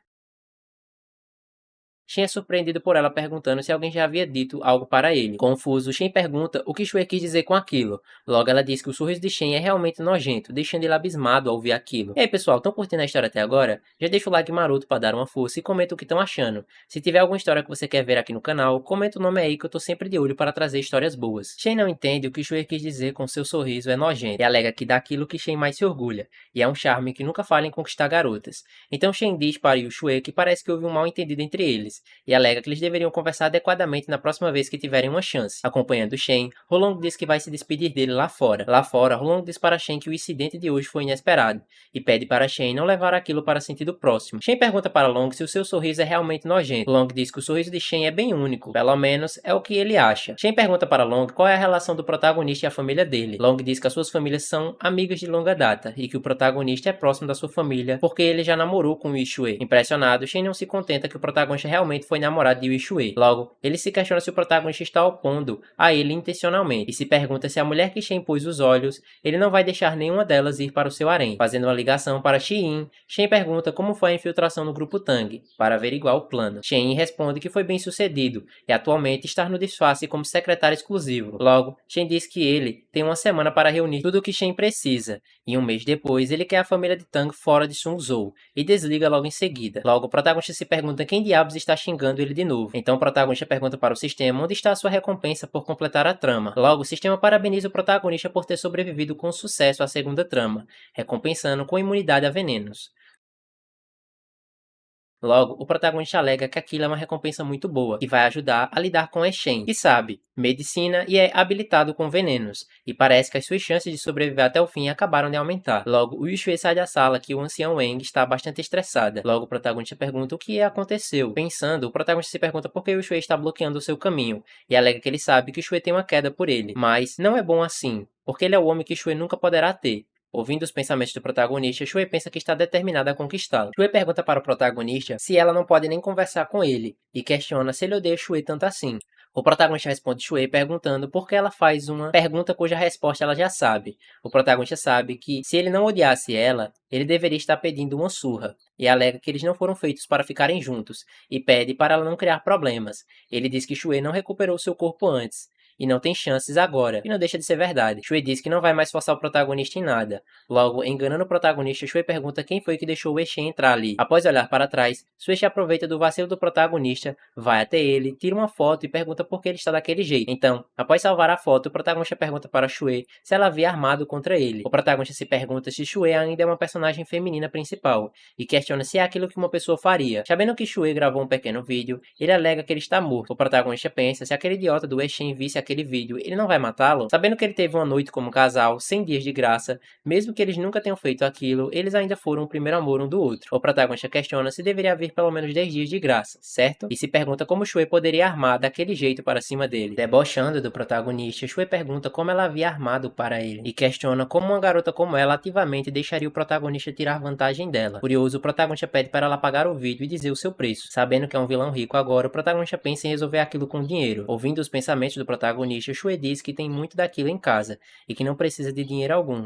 Shen é surpreendido por ela perguntando se alguém já havia dito algo para ele. Confuso, Shen pergunta o que Shui quis dizer com aquilo. Logo ela diz que o sorriso de Shen é realmente nojento, deixando ele abismado ao ouvir aquilo. E aí pessoal, estão curtindo a história até agora? Já deixa o like maroto para dar uma força e comenta o que estão achando. Se tiver alguma história que você quer ver aqui no canal, comenta o nome aí que eu tô sempre de olho para trazer histórias boas. Shen não entende o que Shui quis dizer com seu sorriso é nojento e alega que daquilo que Shen mais se orgulha, e é um charme que nunca falha em conquistar garotas. Então Shen diz para Yu Shui que parece que houve um mal entendido entre eles, e alega que eles deveriam conversar adequadamente na próxima vez que tiverem uma chance. Acompanhando Shen, Hulong diz que vai se despedir dele lá fora. Lá fora, Hulong diz para Shen que o incidente de hoje foi inesperado, e pede para Shen não levar aquilo para sentido próximo. Shen pergunta para Long se o seu sorriso é realmente nojento. Long diz que o sorriso de Shen é bem único, pelo menos é o que ele acha. Shen pergunta para Long qual é a relação do protagonista e a família dele. Long diz que as suas famílias são amigas de longa data, e que o protagonista é próximo da sua família porque ele já namorou com Yu Shui. Impressionado, Shen não se contenta que o protagonista realmente foi namorado de Yu Shui. Logo, ele se questiona se o protagonista está opondo a ele intencionalmente, e se pergunta se a mulher que Shen pôs os olhos, ele não vai deixar nenhuma delas ir para o seu harém. Fazendo uma ligação para Xiyin, Shen pergunta como foi a infiltração no grupo Tang, para averiguar o plano. Xiyin responde que foi bem sucedido, e atualmente está no disfarce como secretário exclusivo. Logo, Shen diz que ele tem uma semana para reunir tudo o que Shen precisa, e um mês depois ele quer a família de Tang fora de Sun Zhou, e desliga logo em seguida. Logo, o protagonista se pergunta quem diabos está xingando ele de novo. Então o protagonista pergunta para o sistema onde está a sua recompensa por completar a trama. Logo, o sistema parabeniza o protagonista por ter sobrevivido com sucesso à segunda trama, recompensando com imunidade a venenos. Logo, o protagonista alega que aquilo é uma recompensa muito boa, e vai ajudar a lidar com Shen, que sabe medicina e é habilitado com venenos, e parece que as suas chances de sobreviver até o fim acabaram de aumentar. Logo, o Yushui sai da sala que o ancião Wang está bastante estressada. Logo, o protagonista pergunta o que aconteceu. Pensando, o protagonista se pergunta por que o Yushui está bloqueando o seu caminho, e alega que ele sabe que o Yushui tem uma queda por ele, mas não é bom assim, porque ele é o homem que Yushui nunca poderá ter. Ouvindo os pensamentos do protagonista, Shui pensa que está determinada a conquistá-lo. Shui pergunta para o protagonista se ela não pode nem conversar com ele, e questiona se ele odeia Shui tanto assim. O protagonista responde Shui perguntando por que ela faz uma pergunta cuja resposta ela já sabe. O protagonista sabe que, se ele não odiasse ela, ele deveria estar pedindo uma surra, e alega que eles não foram feitos para ficarem juntos, e pede para ela não criar problemas. Ele diz que Shui não recuperou seu corpo antes, e não tem chances agora, e não deixa de ser verdade. Shui diz que não vai mais forçar o protagonista em nada. Logo, enganando o protagonista, Shui pergunta quem foi que deixou o Shen entrar ali. Após olhar para trás, Shui aproveita do vacilo do protagonista, vai até ele, tira uma foto e pergunta por que ele está daquele jeito. Então, após salvar a foto, o protagonista pergunta para Shui se ela havia armado contra ele. O protagonista se pergunta se Shui ainda é uma personagem feminina principal, e questiona se é aquilo que uma pessoa faria. Sabendo que Shui gravou um pequeno vídeo, ele alega que ele está morto. O protagonista pensa se aquele idiota do Shen visse aquele vídeo, ele não vai matá-lo? Sabendo que ele teve uma noite como casal, 100 dias de graça, mesmo que eles nunca tenham feito aquilo, eles ainda foram o primeiro amor um do outro. O protagonista questiona se deveria haver pelo menos 10 dias de graça, certo? E se pergunta como Shui poderia armar daquele jeito para cima dele. Debochando do protagonista, Shui pergunta como ela havia armado para ele, e questiona como uma garota como ela ativamente deixaria o protagonista tirar vantagem dela. Curioso, o protagonista pede para ela pagar o vídeo e dizer o seu preço. Sabendo que é um vilão rico agora, o protagonista pensa em resolver aquilo com dinheiro. Ouvindo os pensamentos do protagonista, Shui diz que tem muito daquilo em casa, e que não precisa de dinheiro algum.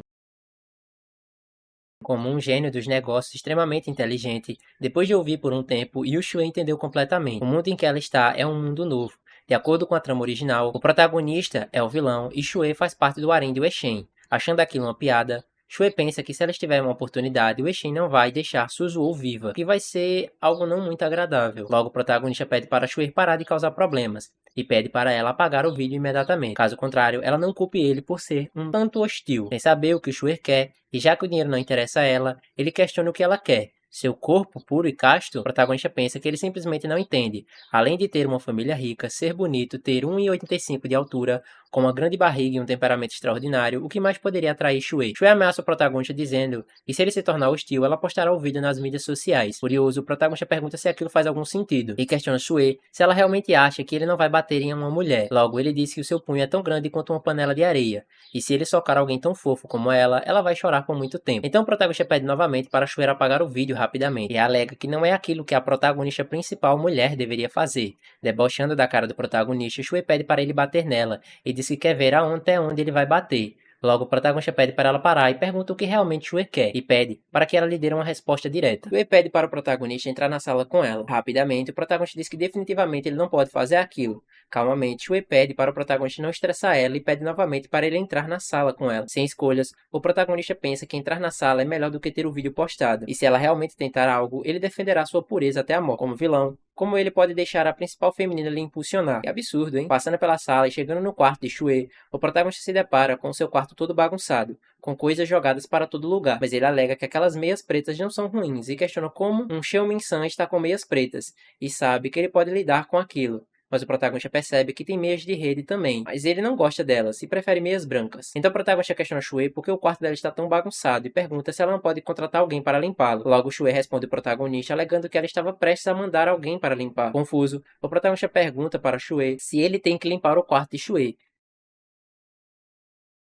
Como um gênio dos negócios extremamente inteligente, depois de ouvir por um tempo, Yu Shui entendeu completamente. O mundo em que ela está é um mundo novo. De acordo com a trama original, o protagonista é o vilão e Shui faz parte do harém de Weixen. Achando aquilo uma piada, Shui pensa que se elas tiverem uma oportunidade, Weixen não vai deixar Suzuo viva, o que vai ser algo não muito agradável. Logo, o protagonista pede para Shui parar de causar problemas, e pede para ela apagar o vídeo imediatamente. Caso contrário, ela não culpe ele por ser um tanto hostil, sem saber o que o Shui quer, e já que o dinheiro não interessa a ela, ele questiona o que ela quer. Seu corpo puro e casto, o protagonista pensa que ele simplesmente não entende. Além de ter uma família rica, ser bonito, ter 1,85 de altura, com uma grande barriga e um temperamento extraordinário, o que mais poderia atrair Shui? Shui ameaça o protagonista dizendo que se ele se tornar hostil, ela postará o vídeo nas mídias sociais. Curioso, o protagonista pergunta se aquilo faz algum sentido, e questiona Shui se ela realmente acha que ele não vai bater em uma mulher. Logo, ele diz que o seu punho é tão grande quanto uma panela de areia, e se ele socar alguém tão fofo como ela vai chorar por muito tempo. Então o protagonista pede novamente para Shui apagar o vídeo rapidamente, e alega que não é aquilo que a protagonista principal mulher deveria fazer. Debochando da cara do protagonista, Shui pede para ele bater nela, e diz que quer ver até onde ele vai bater. Logo, o protagonista pede para ela parar e pergunta o que realmente Shui quer, e pede para que ela lhe dê uma resposta direta. Shui pede para o protagonista entrar na sala com ela. Rapidamente, o protagonista diz que definitivamente ele não pode fazer aquilo. Calmamente, Shui pede para o protagonista não estressar ela e pede novamente para ele entrar na sala com ela. Sem escolhas, o protagonista pensa que entrar na sala é melhor do que ter o vídeo postado, e se ela realmente tentar algo, ele defenderá sua pureza até a morte. Como vilão, como ele pode deixar a principal feminina lhe impulsionar? Que absurdo, hein? Passando pela sala e chegando no quarto de Shui, o protagonista se depara com seu quarto todo bagunçado, com coisas jogadas para todo lugar, mas ele alega que aquelas meias pretas não são ruins e questiona como um Xiaomin-san está com meias pretas, e sabe que ele pode lidar com aquilo. Mas o protagonista percebe que tem meias de rede também, mas ele não gosta delas e prefere meias brancas. Então o protagonista questiona Shui por que o quarto dela está tão bagunçado e pergunta se ela não pode contratar alguém para limpá-lo. Logo Shui responde ao protagonista alegando que ela estava prestes a mandar alguém para limpar. Confuso, o protagonista pergunta para Shui se ele tem que limpar o quarto de Shui,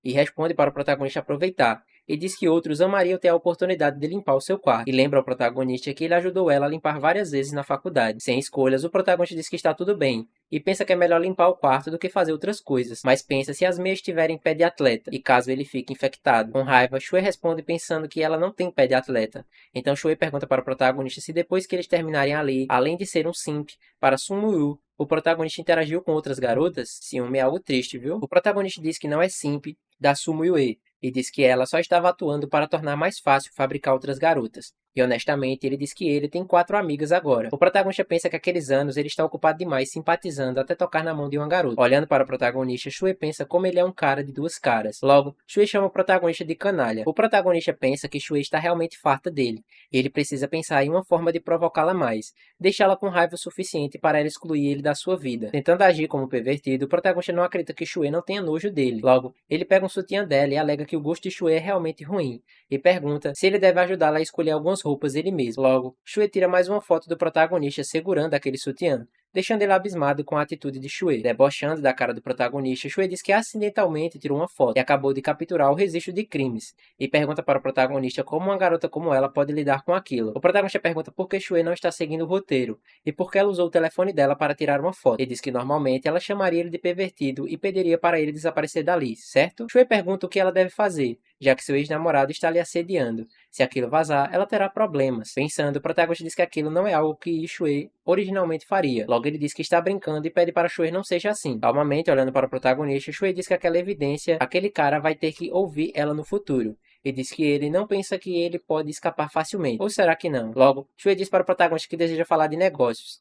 e responde para o protagonista aproveitar, e diz que outros amariam ter a oportunidade de limpar o seu quarto, e lembra ao protagonista que ele ajudou ela a limpar várias vezes na faculdade. Sem escolhas, o protagonista diz que está tudo bem, e pensa que é melhor limpar o quarto do que fazer outras coisas, mas pensa se as meias tiverem pé de atleta, e caso ele fique infectado. Com raiva, Shui responde pensando que ela não tem pé de atleta. Então Shui pergunta para o protagonista se depois que eles terminarem ali, além de ser um simp para Sumu, o protagonista interagiu com outras garotas. Ciúme é algo triste, viu? O protagonista diz que não é simp da Sumu Yue, e diz que ela só estava atuando para tornar mais fácil fabricar outras garotas. E honestamente, ele diz que ele tem 4 amigas agora. O protagonista pensa que aqueles anos ele está ocupado demais simpatizando até tocar na mão de uma garota. Olhando para o protagonista, Shui pensa como ele é um cara de 2 caras. Logo, Shui chama o protagonista de canalha. O protagonista pensa que Shui está realmente farta dele, e ele precisa pensar em uma forma de provocá-la mais, deixá-la com raiva o suficiente para ela excluir ele da sua vida. Tentando agir como pervertido, o protagonista não acredita que Shui não tenha nojo dele. Logo, ele pega um sutiã dela e alega que o gosto de Shui é realmente ruim, e pergunta se ele deve ajudá-la a escolher algumas roupas ele mesmo. Logo, Shui tira mais uma foto do protagonista segurando aquele sutiã, deixando ele abismado com a atitude de Shui. Debochando da cara do protagonista, Shui diz que acidentalmente tirou uma foto e acabou de capturar o registro de crimes, e pergunta para o protagonista como uma garota como ela pode lidar com aquilo. O protagonista pergunta por que Shui não está seguindo o roteiro, e por que ela usou o telefone dela para tirar uma foto. Ele diz que normalmente ela chamaria ele de pervertido e pediria para ele desaparecer dali, certo? Shui pergunta o que ela deve fazer, já que seu ex-namorado está lhe assediando. Se aquilo vazar, ela terá problemas. Pensando, o protagonista diz que aquilo não é algo que Shui originalmente faria. Logo ele diz que está brincando e pede para Shui não seja assim. Calmamente, olhando para o protagonista, Shui diz que aquela evidência, aquele cara vai ter que ouvir ela no futuro. E diz que ele não pensa que ele pode escapar facilmente. Ou será que não? Logo, Shui diz para o protagonista que deseja falar de negócios.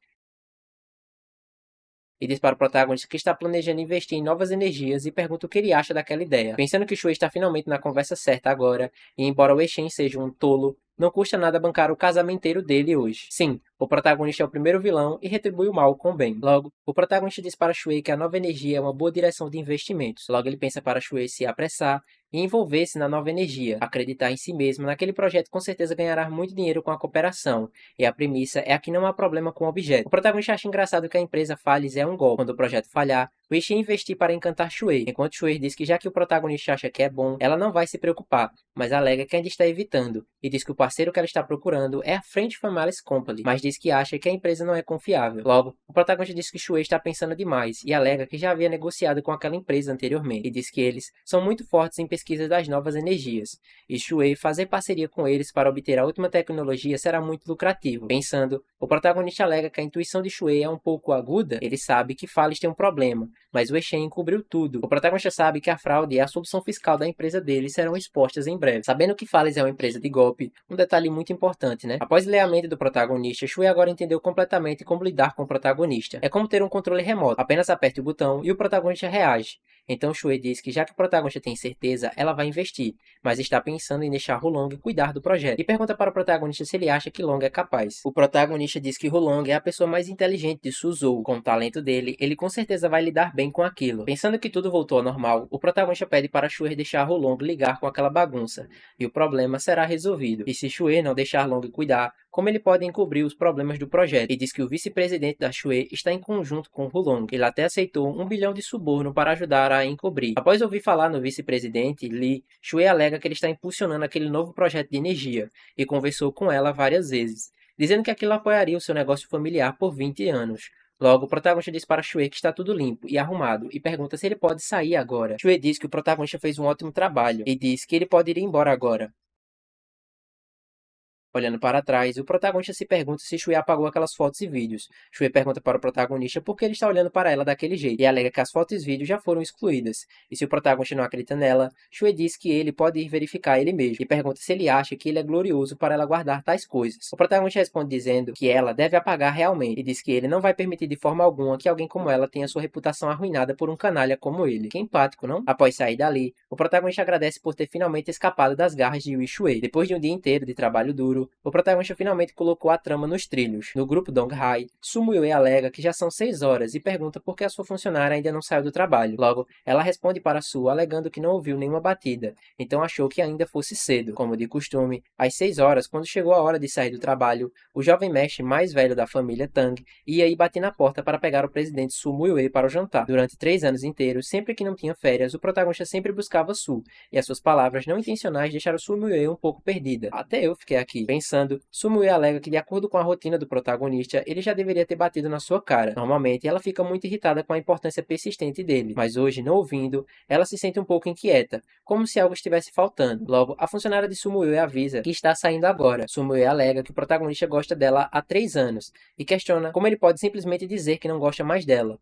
E diz para o protagonista que está planejando investir em novas energias e pergunta o que ele acha daquela ideia. Pensando que Shui está finalmente na conversa certa agora, e embora Wei Shen seja um tolo, não custa nada bancar o casamenteiro dele hoje. Sim, o protagonista é o primeiro vilão e retribui o mal com o bem. Logo, o protagonista diz para Shui que a nova energia é uma boa direção de investimentos. Logo, ele pensa para Shui se apressar e envolver-se na nova energia, acreditar em si mesmo, naquele projeto com certeza ganhará muito dinheiro com a cooperação. E a premissa é que não há problema com o objeto. O protagonista acha engraçado que a empresa Falles é um golpe. Quando o projeto falhar, Wei-Shin investir para encantar Shui, enquanto Shui diz que já que o protagonista acha que é bom, ela não vai se preocupar, mas alega que ainda está evitando, e diz que o parceiro que ela está procurando é a French Family Company, mas diz que acha que a empresa não é confiável. Logo, o protagonista diz que Shui está pensando demais, e alega que já havia negociado com aquela empresa anteriormente, e diz que eles são muito fortes em pesquisa das novas energias, e Shui fazer parceria com eles para obter a última tecnologia será muito lucrativo. Pensando, o protagonista alega que a intuição de Shui é um pouco aguda, ele sabe que Falles tem um problema, mas o Wei-Shen encobriu tudo. O protagonista sabe que a fraude e a solução fiscal da empresa dele serão expostas em breve. Sabendo que Falles é uma empresa de golpe, um detalhe muito importante, né? Após ler a mente do protagonista, Shui agora entendeu completamente como lidar com o protagonista. É como ter um controle remoto. Apenas aperte o botão e o protagonista reage. Então Shui diz que já que o protagonista tem certeza, ela vai investir, mas está pensando em deixar Hulong cuidar do projeto. E pergunta para o protagonista se ele acha que Long é capaz. O protagonista diz que Hulong é a pessoa mais inteligente de Suzhou. Com o talento dele, ele com certeza vai lidar bem com aquilo. Pensando que tudo voltou ao normal, o protagonista pede para Shui deixar Hulong ligar com aquela bagunça, e o problema será resolvido. E se Shui não deixar Long cuidar, como ele pode encobrir os problemas do projeto? E diz que o vice-presidente da Shui está em conjunto com Hulong. Ele até aceitou 1 bilhão de suborno para ajudar a encobrir. Após ouvir falar no vice-presidente, Li, Shui alega que ele está impulsionando aquele novo projeto de energia, e conversou com ela várias vezes, dizendo que aquilo apoiaria o seu negócio familiar por 20 anos. Logo, o protagonista diz para Shui que está tudo limpo e arrumado e pergunta se ele pode sair agora. Shui diz que o protagonista fez um ótimo trabalho e diz que ele pode ir embora agora. Olhando para trás, o protagonista se pergunta se Shui apagou aquelas fotos e vídeos. Shui pergunta para o protagonista por que ele está olhando para ela daquele jeito, e alega que as fotos e vídeos já foram excluídas. E se o protagonista não acredita nela, Shui diz que ele pode ir verificar ele mesmo, e pergunta se ele acha que ele é glorioso para ela guardar tais coisas. O protagonista responde dizendo que ela deve apagar realmente, e diz que ele não vai permitir de forma alguma que alguém como ela tenha sua reputação arruinada por um canalha como ele. Que empático, não? Após sair dali, o protagonista agradece por ter finalmente escapado das garras de Yui Shui. Depois de um dia inteiro de trabalho duro, o protagonista finalmente colocou a trama nos trilhos. No grupo Donghai, Sumo Yue alega que já são 6 horas e pergunta por que a sua funcionária ainda não saiu do trabalho. Logo, ela responde para Su alegando que não ouviu nenhuma batida, então achou que ainda fosse cedo. Como de costume, às 6 horas, quando chegou a hora de sair do trabalho, o jovem mestre mais velho da família Tang ia e bater na porta para pegar o presidente Sumo Yue para o jantar. Durante 3 anos inteiros, sempre que não tinha férias, o protagonista sempre buscava Su, e as suas palavras não intencionais deixaram Sumo Yue um pouco perdida. Até eu fiquei aqui, pensando. Sumue alega que, de acordo com a rotina do protagonista, ele já deveria ter batido na sua cara. Normalmente, ela fica muito irritada com a importância persistente dele, mas hoje, não ouvindo, ela se sente um pouco inquieta, como se algo estivesse faltando. Logo, a funcionária de Sumue avisa que está saindo agora. Sumue alega que o protagonista gosta dela há 3 anos, e questiona como ele pode simplesmente dizer que não gosta mais dela.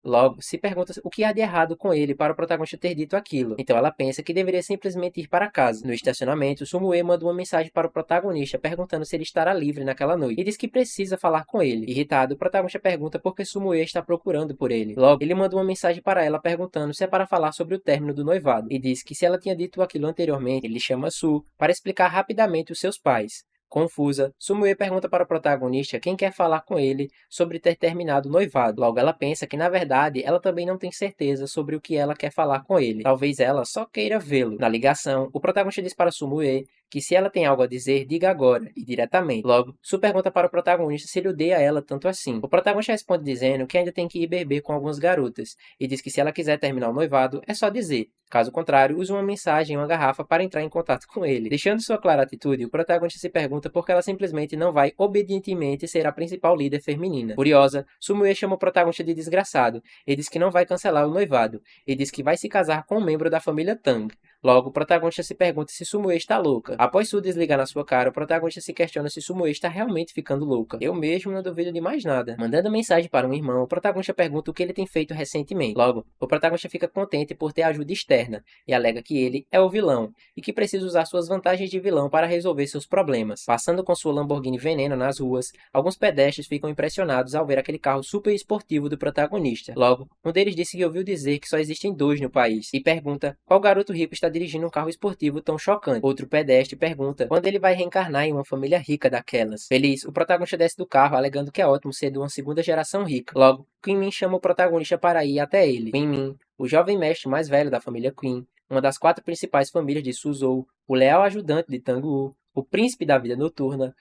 Logo, se pergunta o que há de errado com ele para o protagonista ter dito aquilo. Então ela pensa que deveria simplesmente ir para casa. No estacionamento, Sumue manda uma mensagem para o protagonista perguntando se ele estará livre naquela noite e diz que precisa falar com ele. Irritado, o protagonista pergunta por que Sumue está procurando por ele. Logo, ele manda uma mensagem para ela perguntando se é para falar sobre o término do noivado e diz que se ela tinha dito aquilo anteriormente, ele chama Su para explicar rapidamente os seus pais. Confusa, Sumue pergunta para o protagonista quem quer falar com ele sobre ter terminado o noivado. Logo, ela pensa que, na verdade, ela também não tem certeza sobre o que ela quer falar com ele. Talvez ela só queira vê-lo. Na ligação, o protagonista diz para Sumue que se ela tem algo a dizer, diga agora e diretamente. Logo, Su pergunta para o protagonista se ele odeia ela tanto assim. O protagonista responde dizendo que ainda tem que ir beber com algumas garotas e diz que se ela quiser terminar o noivado, é só dizer. Caso contrário, use uma mensagem em uma garrafa para entrar em contato com ele. Deixando sua clara atitude, o protagonista se pergunta por que ela simplesmente não vai obedientemente ser a principal líder feminina. Furiosa, Sumue chama o protagonista de desgraçado e diz que não vai cancelar o noivado, e diz que vai se casar com um membro da família Tang. Logo, o protagonista se pergunta se Sumue está louca. Após Su desligar na sua cara, o protagonista se questiona se Sumue está realmente ficando louca. Eu mesmo não duvido de mais nada. Mandando mensagem para um irmão, o protagonista pergunta o que ele tem feito recentemente. Logo, o protagonista fica contente por ter ajuda externa e alega que ele é o vilão e que precisa usar suas vantagens de vilão para resolver seus problemas. Passando com sua Lamborghini Veneno nas ruas, alguns pedestres ficam impressionados ao ver aquele carro super esportivo do protagonista. Logo, um deles disse que ouviu dizer que só existem 2 no país e pergunta qual garoto rico está dirigindo um carro esportivo tão chocante. Outro pedestre pergunta quando ele vai reencarnar em uma família rica daquelas. Feliz, o protagonista desce do carro alegando que é ótimo ser de uma segunda geração rica. Logo, Queen chama o protagonista para ir até ele. Queen, o jovem mestre mais velho da família Queen, uma das 4 principais famílias de Suzhou, o leal ajudante de Tang-Wu, o príncipe da vida noturna.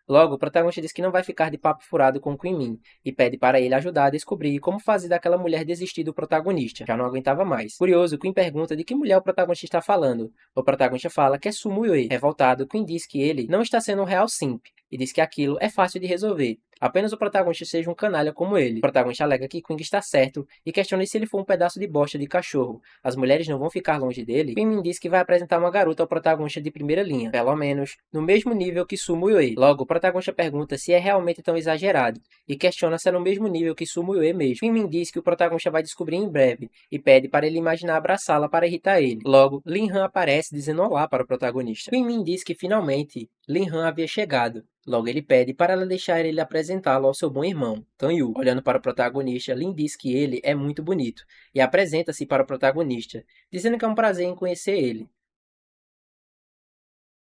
Logo, o protagonista diz que não vai ficar de papo furado com Queen Min e pede para ele ajudar a descobrir como fazer daquela mulher desistir do protagonista. Já não aguentava mais. Curioso, Queen pergunta de que mulher o protagonista está falando. O protagonista fala que é Sumue. Revoltado, Queen diz que ele não está sendo um real simp e diz que aquilo é fácil de resolver. Apenas o protagonista seja um canalha como ele. O protagonista alega que Queen está certo e questiona se ele for um pedaço de bosta de cachorro. As mulheres não vão ficar longe dele. Queen diz que vai apresentar uma garota ao protagonista de primeira linha, pelo menos no mesmo nível que Sumue. Logo, o protagonista pergunta se é realmente tão exagerado e questiona se é no mesmo nível que Sumue mesmo. Queen diz que o protagonista vai descobrir em breve e pede para ele imaginar abraçá-la para irritar ele. Logo, Lin Han aparece dizendo olá para o protagonista. Queen diz que finalmente Lin Han havia chegado. Logo, ele pede para ela deixar ele apresentá-lo ao seu bom irmão, Tan-Yu. Olhando para o protagonista, Lin diz que ele é muito bonito e apresenta-se para o protagonista, dizendo que é um prazer em conhecer ele.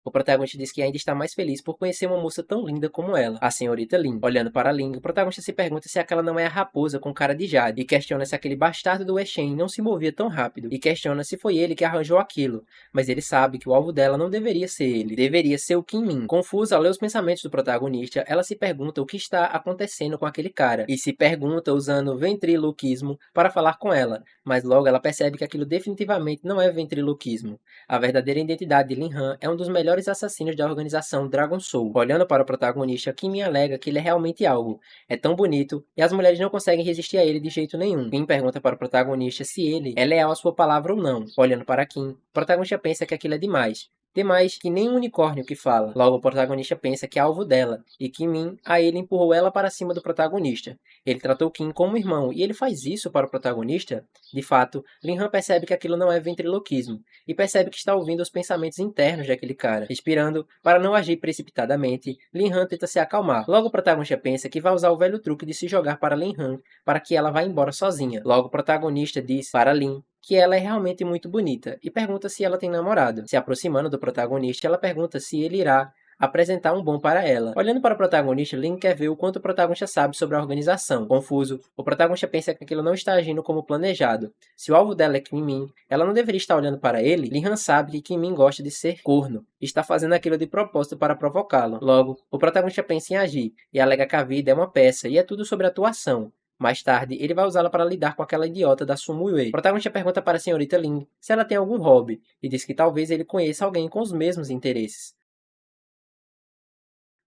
O protagonista diz que ainda está mais feliz por conhecer uma moça tão linda como ela, a senhorita Lin. Olhando para Lin, o protagonista se pergunta se aquela não é a raposa com cara de jade, e questiona se aquele bastardo do Wei não se movia tão rápido, e questiona se foi ele que arranjou aquilo, mas ele sabe que o alvo dela não deveria ser ele, deveria ser o Qin Min. Confusa ao ler os pensamentos do protagonista, ela se pergunta o que está acontecendo com aquele cara, e se pergunta usando ventriloquismo para falar com ela, mas logo ela percebe que aquilo definitivamente não é ventriloquismo. A verdadeira identidade de Lin Han é um dos melhores assassinos da organização Dragon Soul. Olhando para o protagonista, Kim alega que ele é realmente algo. É tão bonito e as mulheres não conseguem resistir a ele de jeito nenhum. Kim pergunta para o protagonista se ele é leal à sua palavra ou não. Olhando para Kim, o protagonista pensa que aquilo é demais. Demais que nem um unicórnio que fala. Logo, o protagonista pensa que é alvo dela, e Kim a ele empurrou ela para cima do protagonista. Ele tratou Kim como irmão, e ele faz isso para o protagonista? De fato, Lin Han percebe que aquilo não é ventriloquismo, e percebe que está ouvindo os pensamentos internos daquele cara. Respirando, para não agir precipitadamente, Lin Han tenta se acalmar. Logo, o protagonista pensa que vai usar o velho truque de se jogar para Lin Han, para que ela vá embora sozinha. Logo, o protagonista diz para Lin que ela é realmente muito bonita e pergunta se ela tem namorado. Se aproximando do protagonista, ela pergunta se ele irá apresentar um bom para ela. Olhando para o protagonista, Lin quer ver o quanto o protagonista sabe sobre a organização. Confuso, o protagonista pensa que aquilo não está agindo como planejado. Se o alvo dela é Kim Min, ela não deveria estar olhando para ele. Lin Han sabe que Kim Min gosta de ser corno e está fazendo aquilo de propósito para provocá-lo. Logo, o protagonista pensa em agir e alega que a vida é uma peça e é tudo sobre atuação. Mais tarde, ele vai usá-la para lidar com aquela idiota da Sumue. O protagonista pergunta para a senhorita Lin se ela tem algum hobby, e diz que talvez ele conheça alguém com os mesmos interesses.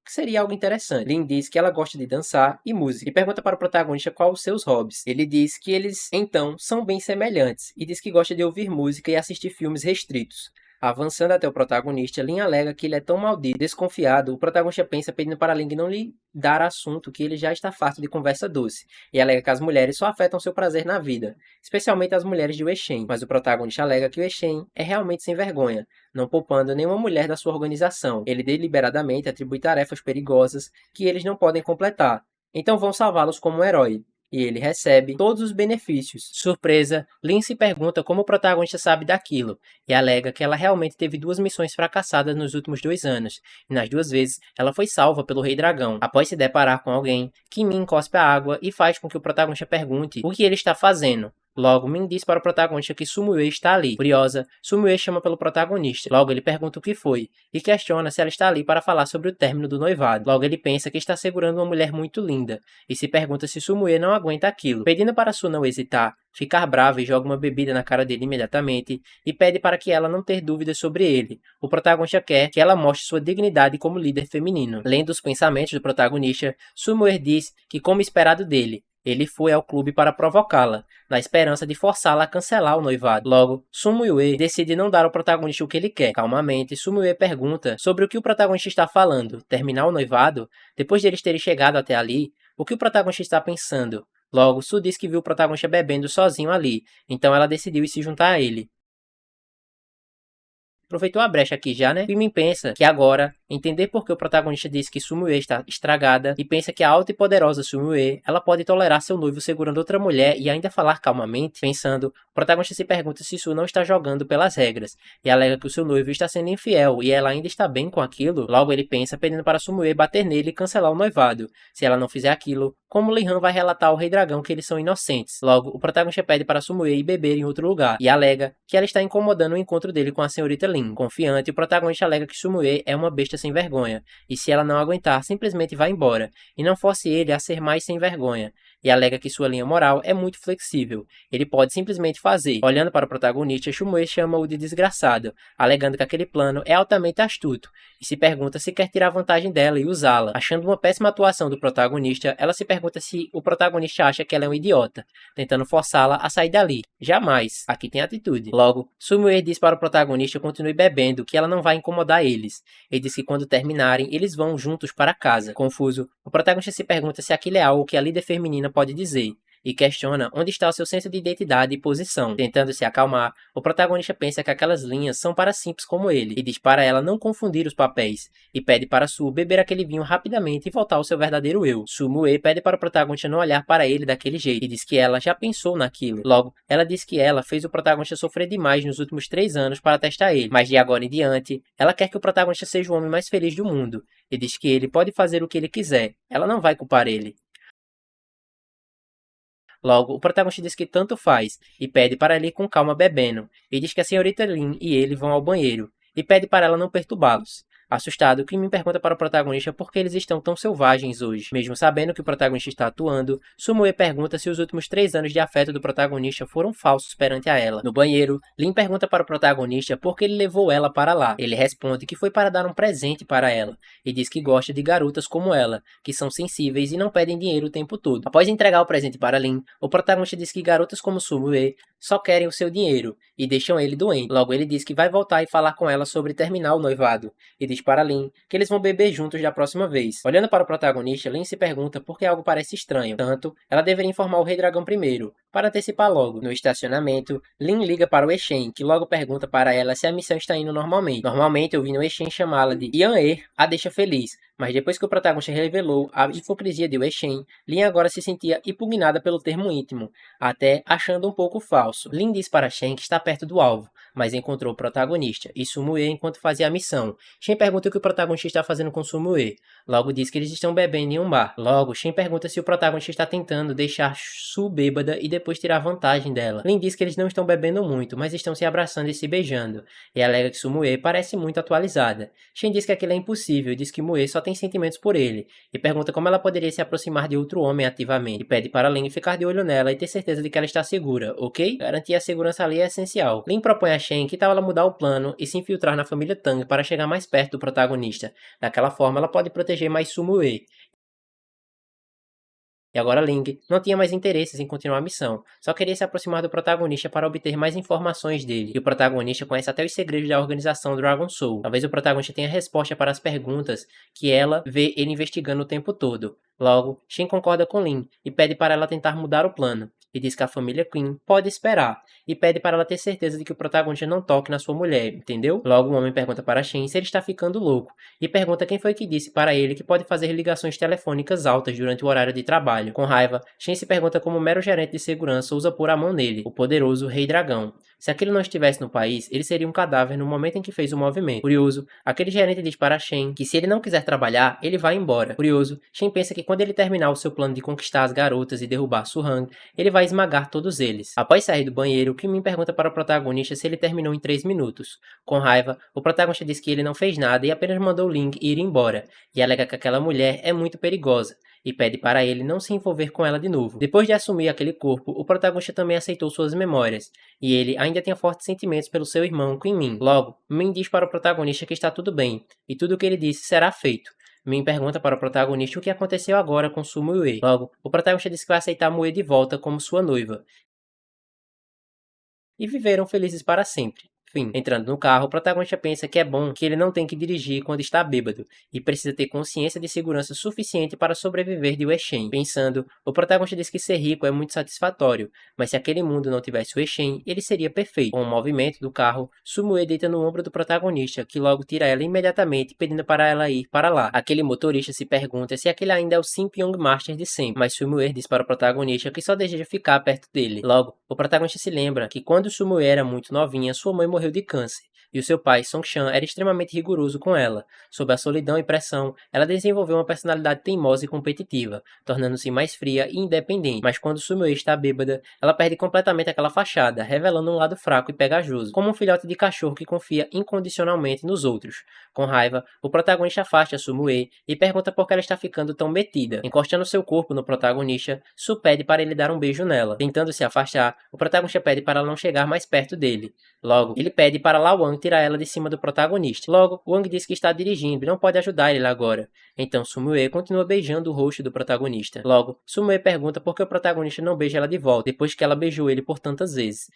Que seria algo interessante. Lin diz que ela gosta de dançar e música, e pergunta para o protagonista quais os seus hobbies. Ele diz que eles, então, são bem semelhantes, e diz que gosta de ouvir música e assistir filmes restritos. Avançando até o protagonista, Lin alega que ele é tão maldito, desconfiado, o protagonista pensa pedindo para Lin não lhe dar assunto que ele já está farto de conversa doce, e alega que as mulheres só afetam seu prazer na vida, especialmente as mulheres de Wei Shen, mas o protagonista alega que Wei Shen é realmente sem vergonha, não poupando nenhuma mulher da sua organização. Ele deliberadamente atribui tarefas perigosas que eles não podem completar, então vão salvá-los como um herói. E ele recebe todos os benefícios. Surpresa, Lin se pergunta como o protagonista sabe daquilo, e alega que ela realmente teve 2 missões fracassadas nos últimos 2 anos, e nas 2 vezes ela foi salva pelo Rei Dragão. Após se deparar com alguém, Kim Min cospe a água e faz com que o protagonista pergunte o que ele está fazendo. Logo, Min diz para o protagonista que Sumue está ali. Furiosa, Sumue chama pelo protagonista. Logo, ele pergunta o que foi e questiona se ela está ali para falar sobre o término do noivado. Logo, ele pensa que está segurando uma mulher muito linda e se pergunta se Sumue não aguenta aquilo. Pedindo para Su não hesitar, ficar brava e joga uma bebida na cara dele imediatamente e pede para que ela não ter dúvidas sobre ele. O protagonista quer que ela mostre sua dignidade como líder feminino. Lendo os pensamentos do protagonista, Sumue diz que, como esperado dele, ele foi ao clube para provocá-la, na esperança de forçá-la a cancelar o noivado. Logo, Sumue decide não dar ao protagonista o que ele quer. Calmamente, Sumue pergunta sobre o que o protagonista está falando, terminar o noivado? Depois de eles terem chegado até ali, o que o protagonista está pensando? Logo, Su diz que viu o protagonista bebendo sozinho ali, então ela decidiu ir se juntar a ele. Aproveitou a brecha aqui já, né? Min pensa que agora, entender por que o protagonista disse que Sumue está estragada e pensa que a alta e poderosa Sumue, ela pode tolerar seu noivo segurando outra mulher e ainda falar calmamente. Pensando, o protagonista se pergunta se Su não está jogando pelas regras e alega que o seu noivo está sendo infiel e ela ainda está bem com aquilo. Logo ele pensa pedindo para Sumue bater nele e cancelar o noivado. Se ela não fizer aquilo, como Li-Han vai relatar ao Rei Dragão que eles são inocentes. Logo, o protagonista pede para Sumue ir beber em outro lugar e alega que ela está incomodando o encontro dele com a senhorita Lin. Confiante, o protagonista alega que Sumue é uma besta sem vergonha, e se ela não aguentar, simplesmente vai embora, e não force ele a ser mais sem vergonha, e alega que sua linha moral é muito flexível, ele pode simplesmente fazer. Olhando para o protagonista, Sumue chama-o de desgraçado, alegando que aquele plano é altamente astuto, e se pergunta se quer tirar vantagem dela e usá-la. Achando uma péssima atuação do protagonista, ela se pergunta se o protagonista acha que ela é um idiota, tentando forçá-la a sair dali. Jamais, aqui tem atitude. Logo, Sumue diz para o protagonista continue bebendo, que ela não vai incomodar eles. Ele diz que quando terminarem, eles vão juntos para casa. Confuso, o protagonista se pergunta se aquilo é algo que a líder feminina pode dizer, e questiona onde está o seu senso de identidade e posição. Tentando se acalmar, o protagonista pensa que aquelas linhas são para simples como ele, e diz para ela não confundir os papéis, e pede para Su beber aquele vinho rapidamente e voltar ao seu verdadeiro eu. Sumue pede para o protagonista não olhar para ele daquele jeito, e diz que ela já pensou naquilo. Logo, ela diz que ela fez o protagonista sofrer demais nos últimos 3 anos para testar ele, mas de agora em diante, ela quer que o protagonista seja o homem mais feliz do mundo, e diz que ele pode fazer o que ele quiser, ela não vai culpar ele. Logo, o protagonista diz que tanto faz, e pede para ele ir com calma bebendo, e diz que a senhorita Lin e ele vão ao banheiro, e pede para ela não perturbá-los. Assustado, Kim pergunta para o protagonista por que eles estão tão selvagens hoje. Mesmo sabendo que o protagonista está atuando, Sumue pergunta se os últimos 3 anos de afeto do protagonista foram falsos perante a ela. No banheiro, Lin pergunta para o protagonista por que ele levou ela para lá. Ele responde que foi para dar um presente para ela, e diz que gosta de garotas como ela, que são sensíveis e não pedem dinheiro o tempo todo. Após entregar o presente para Lin, o protagonista diz que garotas como Sumue só querem o seu dinheiro, e deixam ele doente. Logo ele diz que vai voltar e falar com ela sobre terminar o noivado, e diz para Lin que eles vão beber juntos da próxima vez. Olhando para o protagonista, Lin se pergunta por que algo parece estranho. Tanto, ela deveria informar o Rei Dragão primeiro, para antecipar logo. No estacionamento, Lin liga para o Eshen, que logo pergunta para ela se a missão está indo normalmente. Normalmente, ouvindo o Eshen chamá-la de Yan-E, a deixa feliz, mas depois que o protagonista revelou a hipocrisia de Wei-Shen, Lin agora se sentia impugnada pelo termo íntimo, até achando um pouco falso. Lin diz para Shen que está perto do alvo, mas encontrou o protagonista, e Sumue enquanto fazia a missão. Shen pergunta o que o protagonista está fazendo com Sumue. Logo diz que eles estão bebendo em um bar. Logo, Shen pergunta se o protagonista está tentando deixar Su bêbada e depois tirar vantagem dela. Lin diz que eles não estão bebendo muito, mas estão se abraçando e se beijando, e alega que Sumue parece muito atualizada. Shen diz que aquilo é impossível e diz que Mue só tem sentimentos por ele, e pergunta como ela poderia se aproximar de outro homem ativamente, e pede para Lin ficar de olho nela e ter certeza de que ela está segura, ok? Garantir a segurança ali é essencial. Lin propõe a Shen que tal ela mudar o plano e se infiltrar na família Tang para chegar mais perto do protagonista. Daquela forma, ela pode proteger mais Sumue. E agora Ling não tinha mais interesses em continuar a missão, só queria se aproximar do protagonista para obter mais informações dele. E o protagonista conhece até os segredos da organização Dragon Soul. Talvez o protagonista tenha resposta para as perguntas que ela vê ele investigando o tempo todo. Logo, Shen concorda com Lin e pede para ela tentar mudar o plano, e diz que a família Queen pode esperar, e pede para ela ter certeza de que o protagonista não toque na sua mulher, entendeu? Logo, o homem pergunta para Shen se ele está ficando louco, e pergunta quem foi que disse para ele que pode fazer ligações telefônicas altas durante o horário de trabalho. Com raiva, Shen se pergunta como o mero gerente de segurança usa pôr a mão nele, o poderoso Rei Dragão. Se aquilo não estivesse no país, ele seria um cadáver no momento em que fez o movimento. Curioso, aquele gerente diz para Shen que se ele não quiser trabalhar, ele vai embora. Curioso, Shen pensa que quando ele terminar o seu plano de conquistar as garotas e derrubar Su Hang, ele vai esmagar todos eles. Após sair do banheiro, Kim Min pergunta para o protagonista se ele terminou em 3 minutos. Com raiva, o protagonista diz que ele não fez nada e apenas mandou Ling ir embora, e alega que aquela mulher é muito perigosa, e pede para ele não se envolver com ela de novo. Depois de assumir aquele corpo, o protagonista também aceitou suas memórias, e ele ainda tinha fortes sentimentos pelo seu irmão Queen Min. Logo, Min diz para o protagonista que está tudo bem, e tudo o que ele disse será feito. Min pergunta para o protagonista o que aconteceu agora com Su Mue. Logo, o protagonista diz que vai aceitar Mue de volta como sua noiva. E viveram felizes para sempre. Fim. Entrando no carro, o protagonista pensa que é bom que ele não tem que dirigir quando está bêbado, e precisa ter consciência de segurança suficiente para sobreviver de Wei Shen. Pensando, o protagonista diz que ser rico é muito satisfatório, mas se aquele mundo não tivesse Wei Shen, ele seria perfeito. Com o movimento do carro, Sumue deita no ombro do protagonista, que logo tira ela imediatamente, pedindo para ela ir para lá. Aquele motorista se pergunta se aquele ainda é o Simp Young Master de sempre, mas Sumue diz para o protagonista que só deseja ficar perto dele. Logo, o protagonista se lembra que quando Sumue era muito novinha, sua mãe morreu de câncer, e o seu pai, Song Chan, era extremamente rigoroso com ela. Sob a solidão e pressão, ela desenvolveu uma personalidade teimosa e competitiva, tornando-se mais fria e independente. Mas quando Sumue está bêbada, ela perde completamente aquela fachada, revelando um lado fraco e pegajoso, como um filhote de cachorro que confia incondicionalmente nos outros. Com raiva, o protagonista afasta Sumue e pergunta por que ela está ficando tão metida. Encostando seu corpo no protagonista, Su pede para ele dar um beijo nela. Tentando se afastar, o protagonista pede para ela não chegar mais perto dele. Logo, ele pede para Lao Wang tirar ela de cima do protagonista. Logo, Wang diz que está dirigindo e não pode ajudar ele agora. Então Sumue continua beijando o rosto do protagonista. Logo, Sumue pergunta por que o protagonista não beija ela de volta, depois que ela beijou ele por tantas vezes.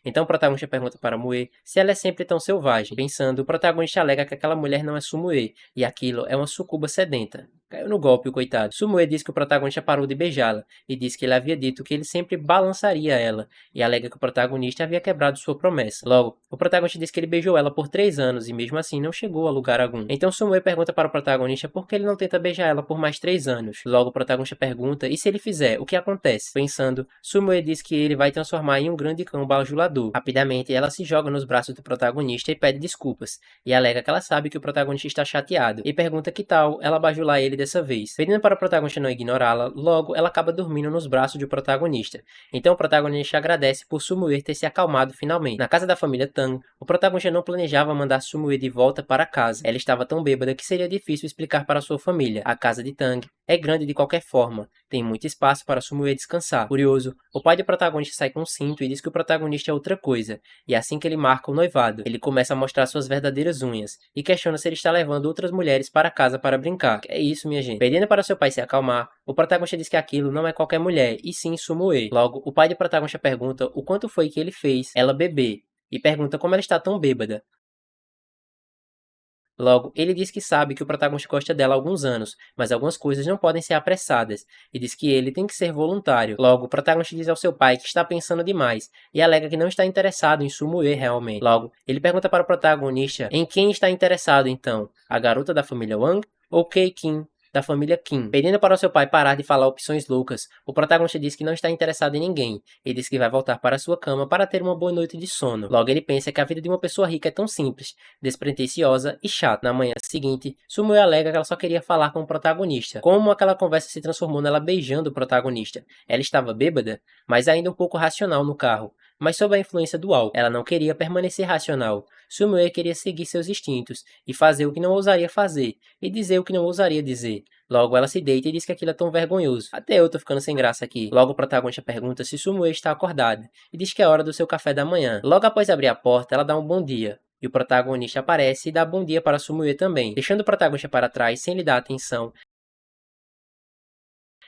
Então o protagonista pergunta para Mue se ela é sempre tão selvagem. Pensando, o protagonista alega que aquela mulher não é Sumue, e aquilo é uma sucuba sedenta. Caiu no golpe, o coitado. Sumue diz que o protagonista parou de beijá-la, e diz que ele havia dito que ele sempre balançaria ela, e alega que o protagonista havia quebrado sua promessa. Logo, o protagonista diz que ele beijou ela por 3 anos, e mesmo assim não chegou a lugar algum. Então Sumue pergunta para o protagonista por que ele não tenta beijar ela por mais 3 anos. Logo, o protagonista pergunta, e se ele fizer, o que acontece? Pensando, Sumue diz que ele vai transformar em um grande cão bajulador. Rapidamente, ela se joga nos braços do protagonista e pede desculpas, e alega que ela sabe que o protagonista está chateado, e pergunta que tal ela bajular ele dessa vez. Pedindo para o protagonista não ignorá-la, logo ela acaba dormindo nos braços do protagonista. Então o protagonista agradece por Sumue ter se acalmado finalmente. Na casa da família Tang, o protagonista não planejava mandar Sumue de volta para casa. Ela estava tão bêbada que seria difícil explicar para sua família. A casa de Tang é grande de qualquer forma, tem muito espaço para Sumue descansar. Curioso, o pai do protagonista sai com um cinto e diz que o protagonista é outra coisa, e assim que ele marca o noivado, ele começa a mostrar suas verdadeiras unhas, e questiona se ele está levando outras mulheres para casa para brincar. Que é isso, minha gente? Pedindo para seu pai se acalmar, o protagonista diz que aquilo não é qualquer mulher, e sim Sumue. Logo, o pai do protagonista pergunta o quanto foi que ele fez ela beber, e pergunta como ela está tão bêbada. Logo, ele diz que sabe que o protagonista gosta dela há alguns anos, mas algumas coisas não podem ser apressadas, e diz que ele tem que ser voluntário. Logo, o protagonista diz ao seu pai que está pensando demais, e alega que não está interessado em Sumue realmente. Logo, ele pergunta para o protagonista em quem está interessado então, a garota da família Wang ou Kei Kim, da família Kim. Pedindo para o seu pai parar de falar opções loucas, o protagonista diz que não está interessado em ninguém, e diz que vai voltar para sua cama para ter uma boa noite de sono. Logo ele pensa que a vida de uma pessoa rica é tão simples, despretensiosa e chata. Na manhã seguinte, Sumue alega que ela só queria falar com o protagonista. Como aquela conversa se transformou nela beijando o protagonista. Ela estava bêbada, mas ainda um pouco racional no carro, mas sob a influência do álcool. Ela não queria permanecer racional. Sumue queria seguir seus instintos, e fazer o que não ousaria fazer, e dizer o que não ousaria dizer. Logo ela se deita e diz que aquilo é tão vergonhoso. Até eu tô ficando sem graça aqui. Logo o protagonista pergunta se Sumue está acordada, e diz que é hora do seu café da manhã. Logo após abrir a porta, ela dá um bom dia. E o protagonista aparece e dá bom dia para Sumue também. Deixando o protagonista para trás sem lhe dar atenção,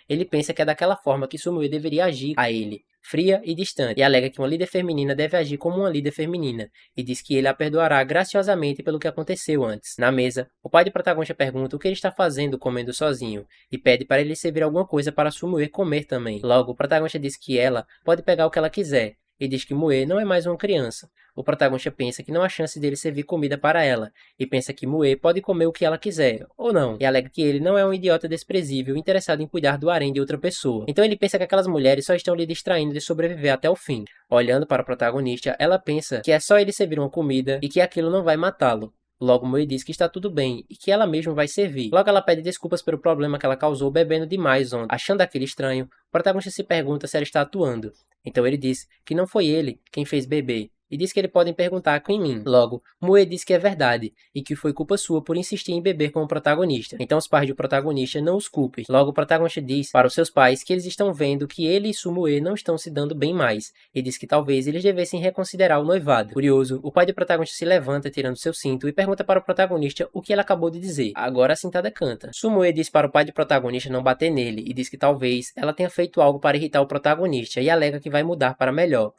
ele pensa que é daquela forma que Sumue deveria agir a ele, fria e distante, e alega que uma líder feminina deve agir como uma líder feminina, e diz que ele a perdoará graciosamente pelo que aconteceu antes. Na mesa, o pai do protagonista pergunta o que ele está fazendo comendo sozinho, e pede para ele servir alguma coisa para Sumue comer também. Logo, o protagonista diz que ela pode pegar o que ela quiser, e diz que Mue não é mais uma criança. O protagonista pensa que não há chance dele servir comida para ela, e pensa que Mue pode comer o que ela quiser, ou não, e alega que ele não é um idiota desprezível interessado em cuidar do harém de outra pessoa. Então ele pensa que aquelas mulheres só estão lhe distraindo de sobreviver até o fim. Olhando para o protagonista, ela pensa que é só ele servir uma comida e que aquilo não vai matá-lo. Logo, Moe diz que está tudo bem e que ela mesma vai servir. Logo, ela pede desculpas pelo problema que ela causou bebendo demais ontem. Achando aquilo estranho, o protagonista se pergunta se ela está atuando. Então ele diz que não foi ele quem fez beber, e diz que eles podem perguntar com mim. Logo, Moe diz que é verdade, e que foi culpa sua por insistir em beber com o protagonista. Então os pais do protagonista não os culpem. Logo, o protagonista diz para os seus pais que eles estão vendo que ele e Sumue não estão se dando bem mais, e diz que talvez eles devessem reconsiderar o noivado. Curioso, o pai do protagonista se levanta tirando seu cinto e pergunta para o protagonista o que ele acabou de dizer. Agora a cintada canta. Sumue diz para o pai do protagonista não bater nele, e diz que talvez ela tenha feito algo para irritar o protagonista, e alega que vai mudar para melhor.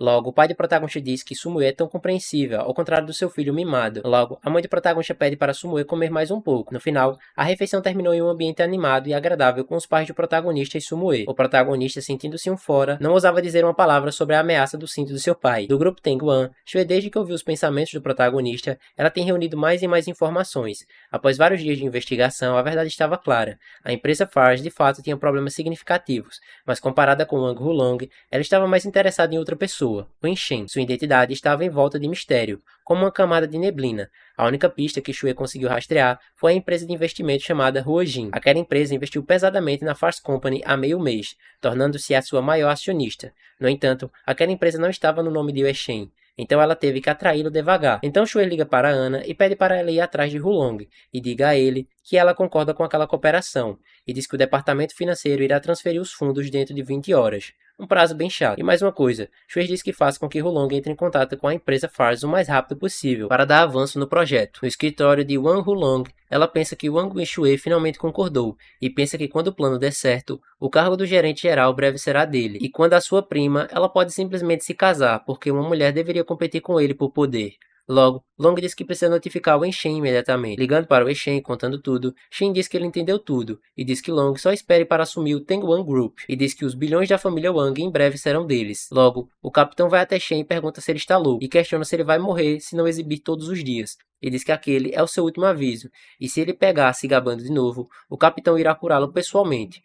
Logo, o pai do protagonista diz que Sumue é tão compreensível, ao contrário do seu filho mimado. Logo, a mãe do protagonista pede para Sumue comer mais um pouco. No final, a refeição terminou em um ambiente animado e agradável com os pais do protagonista e Sumue. O protagonista, sentindo-se um fora, não ousava dizer uma palavra sobre a ameaça do cinto do seu pai. Do grupo Tenguan, Shue, desde que ouviu os pensamentos do protagonista, ela tem reunido mais e mais informações. Após vários dias de investigação, a verdade estava clara. A empresa Fars de fato tinha problemas significativos, mas comparada com Wang Hulong, ela estava mais interessada em outra pessoa. O Enshen. Sua identidade estava em volta de mistério, como uma camada de neblina. A única pista que Shue conseguiu rastrear foi a empresa de investimento chamada Huojin. Aquela empresa investiu pesadamente na Fast Company há meio mês, tornando-se a sua maior acionista. No entanto, aquela empresa não estava no nome de Enshen. Então ela teve que atraí-lo devagar. Então Shue liga para Ana e pede para ela ir atrás de Hulong e diga a ele que ela concorda com aquela cooperação e diz que o departamento financeiro irá transferir os fundos dentro de 20 horas. Um prazo bem chato. E mais uma coisa, Shue diz que faz com que Hulong entre em contato com a empresa Fars o mais rápido possível para dar avanço no projeto. No escritório de Wang Hulong, ela pensa que Wang Shue finalmente concordou e pensa que quando o plano der certo, o cargo do gerente geral breve será dele. E quando a sua prima, ela pode simplesmente se casar, porque uma mulher deveria competir com ele por poder. Logo, Long diz que precisa notificar o Enshen imediatamente. Ligando para o Enshen e contando tudo, Shen diz que ele entendeu tudo, e diz que Long só espere para assumir o Tenguan Group, e diz que os bilhões da família Wang em breve serão deles. Logo, o capitão vai até Shen e pergunta se ele está louco, e questiona se ele vai morrer se não exibir todos os dias. E diz que aquele é o seu último aviso, e se ele pegar se gabando de novo, o capitão irá curá-lo pessoalmente.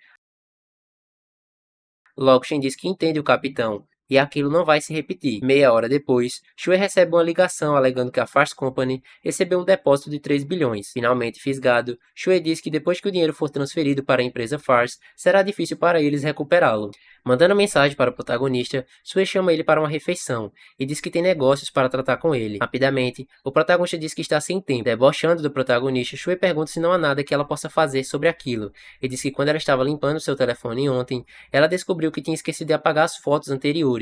Logo, Shen diz que entende o capitão, e aquilo não vai se repetir. Meia hora depois, Shue recebe uma ligação alegando que a Fast Company recebeu um depósito de 3 bilhões. Finalmente fisgado, Shue diz que depois que o dinheiro for transferido para a empresa Fars, será difícil para eles recuperá-lo. Mandando mensagem para o protagonista, Shue chama ele para uma refeição e diz que tem negócios para tratar com ele. Rapidamente, o protagonista diz que está sem tempo. Debochando do protagonista, Shue pergunta se não há nada que ela possa fazer sobre aquilo, e diz que quando ela estava limpando seu telefone ontem, ela descobriu que tinha esquecido de apagar as fotos anteriores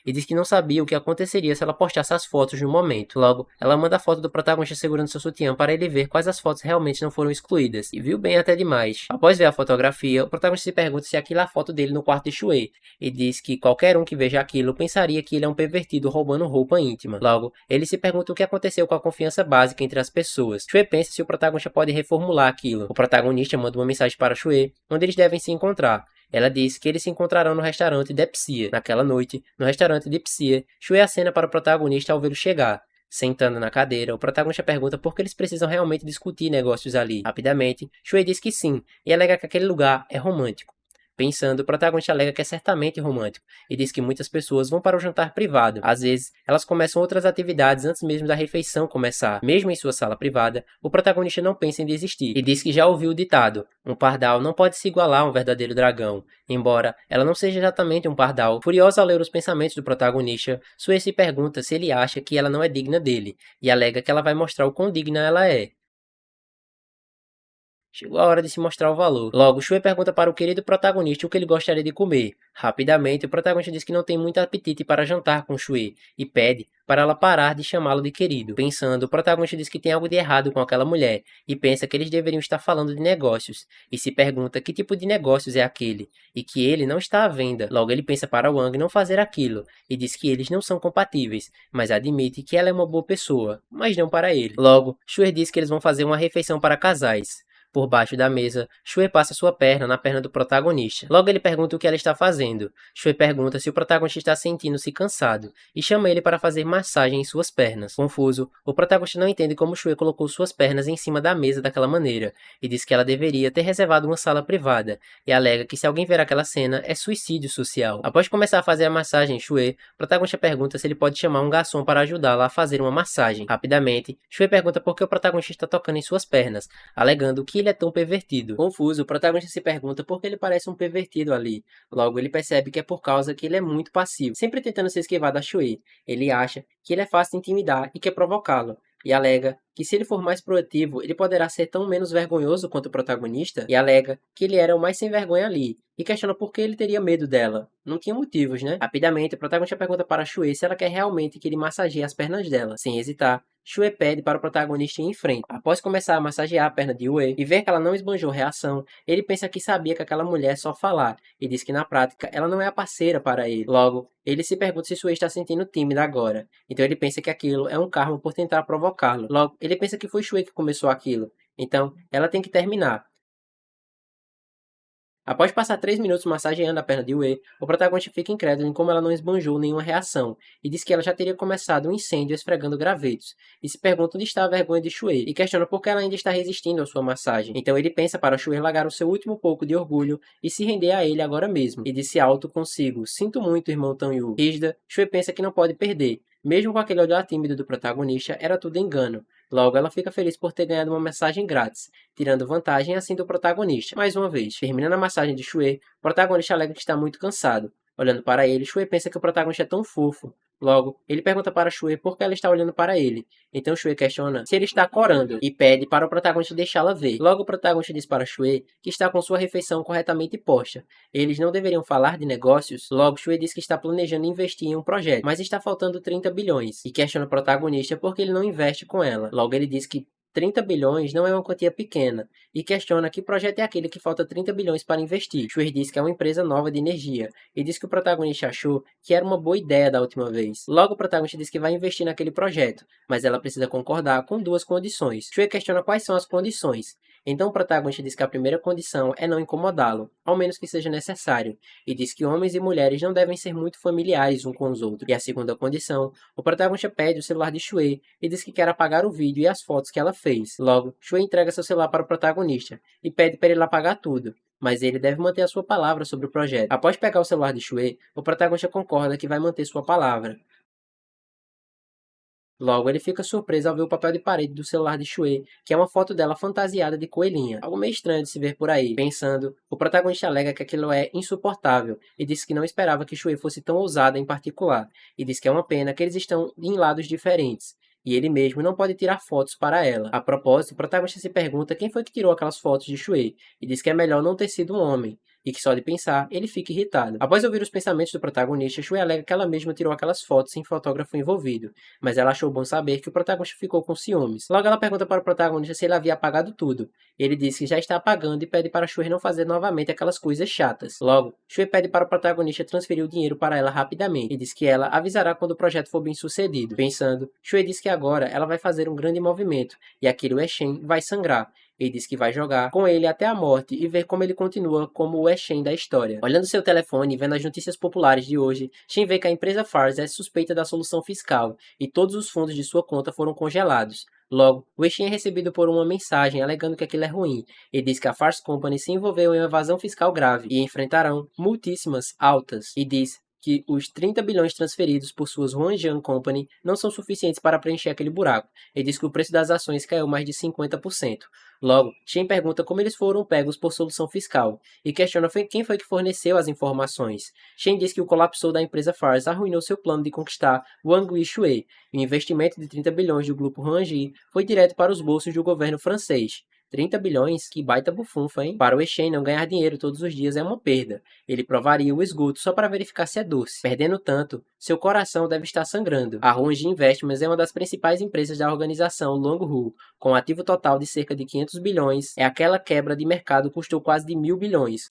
e diz que não sabia o que aconteceria se ela postasse as fotos no momento. Logo, ela manda a foto do protagonista segurando seu sutiã para ele ver quais as fotos realmente não foram excluídas, e viu bem até demais. Após ver a fotografia, o protagonista se pergunta se aquilo é a foto dele no quarto de Shue, e diz que qualquer um que veja aquilo pensaria que ele é um pervertido roubando roupa íntima. Logo, ele se pergunta o que aconteceu com a confiança básica entre as pessoas. Shue pensa se o protagonista pode reformular aquilo. O protagonista manda uma mensagem para Shue, onde eles devem se encontrar. Ela diz que eles se encontrarão no restaurante de Psia. Naquela noite, no restaurante de Psia, Shue acena para o protagonista ao vê-lo chegar. Sentando na cadeira, o protagonista pergunta por que eles precisam realmente discutir negócios ali. Rapidamente, Shue diz que sim, e alega que aquele lugar é romântico. Pensando, o protagonista alega que é certamente romântico, e diz que muitas pessoas vão para o jantar privado. Às vezes, elas começam outras atividades antes mesmo da refeição começar. Mesmo em sua sala privada, o protagonista não pensa em desistir, e diz que já ouviu o ditado: um pardal não pode se igualar a um verdadeiro dragão. Embora ela não seja exatamente um pardal, furiosa ao ler os pensamentos do protagonista, Sue se pergunta se ele acha que ela não é digna dele, e alega que ela vai mostrar o quão digna ela é. Chegou a hora de se mostrar o valor. Logo, Shue pergunta para o querido protagonista o que ele gostaria de comer. Rapidamente, o protagonista diz que não tem muito apetite para jantar com Shue e pede para ela parar de chamá-lo de querido. Pensando, o protagonista diz que tem algo de errado com aquela mulher e pensa que eles deveriam estar falando de negócios e se pergunta que tipo de negócios é aquele e que ele não está à venda. Logo, ele pensa para Wang não fazer aquilo e diz que eles não são compatíveis, mas admite que ela é uma boa pessoa, mas não para ele. Logo, Shue diz que eles vão fazer uma refeição para casais. Por baixo da mesa, Shui passa sua perna na perna do protagonista. Logo ele pergunta o que ela está fazendo. Shui pergunta se o protagonista está sentindo-se cansado e chama ele para fazer massagem em suas pernas. Confuso, o protagonista não entende como Shui colocou suas pernas em cima da mesa daquela maneira e diz que ela deveria ter reservado uma sala privada e alega que se alguém ver aquela cena é suicídio social. Após começar a fazer a massagem em Shui, o protagonista pergunta se ele pode chamar um garçom para ajudá-la a fazer uma massagem. Rapidamente, Shui pergunta por que o protagonista está tocando em suas pernas, alegando que ele é tão pervertido. Confuso, o protagonista se pergunta por que ele parece um pervertido ali. Logo, ele percebe que é por causa que ele é muito passivo, sempre tentando se esquivar da Shui. Ele acha que ele é fácil de intimidar e quer provocá-lo, e alega que se ele for mais proativo, ele poderá ser tão menos vergonhoso quanto o protagonista, e alega que ele era o mais sem vergonha ali, e questiona por que ele teria medo dela. Não tinha motivos, né? Rapidamente, o protagonista pergunta para Shui se ela quer realmente que ele massageie as pernas dela. Sem hesitar, Shui pede para o protagonista ir em frente. Após começar a massagear a perna de Wei e ver que ela não esbanjou reação, ele pensa que sabia que aquela mulher é só falar, e diz que na prática ela não é a parceira para ele. Logo, ele se pergunta se Shui está sentindo tímida agora, então ele pensa que aquilo é um karma por tentar provocá-lo. Logo, ele pensa que foi Shui que começou aquilo, então ela tem que terminar. Após passar 3 minutos massageando a perna de Wei, o protagonista fica incrédulo em como ela não esbanjou nenhuma reação, e diz que ela já teria começado um incêndio esfregando gravetos, e se pergunta onde está a vergonha de Shui, e questiona por que ela ainda está resistindo à sua massagem. Então ele pensa para Shui largar o seu último pouco de orgulho e se render a ele agora mesmo, e disse alto consigo: "Sinto muito, irmão Tanyu." Rígida, Shui pensa que não pode perder. Mesmo com aquele olhar tímido do protagonista, era tudo engano. Logo, ela fica feliz por ter ganhado uma mensagem grátis, tirando vantagem assim do protagonista. Mais uma vez, terminando a massagem de Shui, o protagonista alega que está muito cansado. Olhando para ele, Shui pensa que o protagonista é tão fofo. Logo, ele pergunta para Shui por que ela está olhando para ele. Então Shui questiona se ele está corando e pede para o protagonista deixá-la ver. Logo, o protagonista diz para Shui que está com sua refeição corretamente posta. Eles não deveriam falar de negócios. Logo, Shui diz que está planejando investir em um projeto, mas está faltando 30 bilhões. E questiona o protagonista por que ele não investe com ela. Logo, ele diz que 30 bilhões não é uma quantia pequena, e questiona que projeto é aquele que falta 30 bilhões para investir. Shui diz que é uma empresa nova de energia, e diz que o protagonista achou que era uma boa ideia da última vez. Logo, o protagonista diz que vai investir naquele projeto, mas ela precisa concordar com duas condições. Shui questiona quais são as condições. Então o protagonista diz que a primeira condição é não incomodá-lo, ao menos que seja necessário, e diz que homens e mulheres não devem ser muito familiares um com os outros. E a segunda condição, o protagonista pede o celular de Shui e diz que quer apagar o vídeo e as fotos que ela fez. Logo, Shui entrega seu celular para o protagonista e pede para ele apagar tudo, mas ele deve manter a sua palavra sobre o projeto. Após pegar o celular de Shui, o protagonista concorda que vai manter sua palavra. Logo, ele fica surpreso ao ver o papel de parede do celular de Shui, que é uma foto dela fantasiada de coelhinha. Algo meio estranho de se ver por aí. Pensando, o protagonista alega que aquilo é insuportável e diz que não esperava que Shui fosse tão ousada em particular, e diz que é uma pena que eles estão em lados diferentes. E ele mesmo não pode tirar fotos para ela. A propósito, o protagonista se pergunta quem foi que tirou aquelas fotos de Shui, e diz que é melhor não ter sido um homem, e que só de pensar, ele fica irritado. Após ouvir os pensamentos do protagonista, Shui alega que ela mesma tirou aquelas fotos sem fotógrafo envolvido, mas ela achou bom saber que o protagonista ficou com ciúmes. Logo ela pergunta para o protagonista se ele havia apagado tudo. Ele diz que já está apagando e pede para Shui não fazer novamente aquelas coisas chatas. Logo, Shui pede para o protagonista transferir o dinheiro para ela rapidamente e diz que ela avisará quando o projeto for bem sucedido. Pensando, Shui diz que agora ela vai fazer um grande movimento e aquele Wei Shen vai sangrar. Ele diz que vai jogar com ele até a morte e ver como ele continua como o Wei Shen da história. Olhando seu telefone e vendo as notícias populares de hoje, Shen vê que a empresa Fars é suspeita da solução fiscal e todos os fundos de sua conta foram congelados. Logo, Wei Shen é recebido por uma mensagem alegando que aquilo é ruim. Ele diz que a Fars Company se envolveu em uma evasão fiscal grave e enfrentarão multíssimas altas. E diz que os 30 bilhões transferidos por suas Huanjian Company não são suficientes para preencher aquele buraco. Ele diz que o preço das ações caiu mais de 50%. Logo, Shen pergunta como eles foram pegos por solução fiscal e questiona quem foi que forneceu as informações. Shen diz que o colapso da empresa Fars arruinou seu plano de conquistar Wang Wishui. E o investimento de 30 bilhões do grupo Huanji foi direto para os bolsos do governo francês. 30 bilhões? Que baita bufunfa, hein? Para o Wei Shen, não ganhar dinheiro todos os dias é uma perda. Ele provaria o esgoto só para verificar se é doce. Perdendo tanto, seu coração deve estar sangrando. A Huanji Investments é uma das principais empresas da organização Longrhu, com um ativo total de cerca de 500 bilhões. Aquela quebra de mercado custou quase de 1.000 bilhões.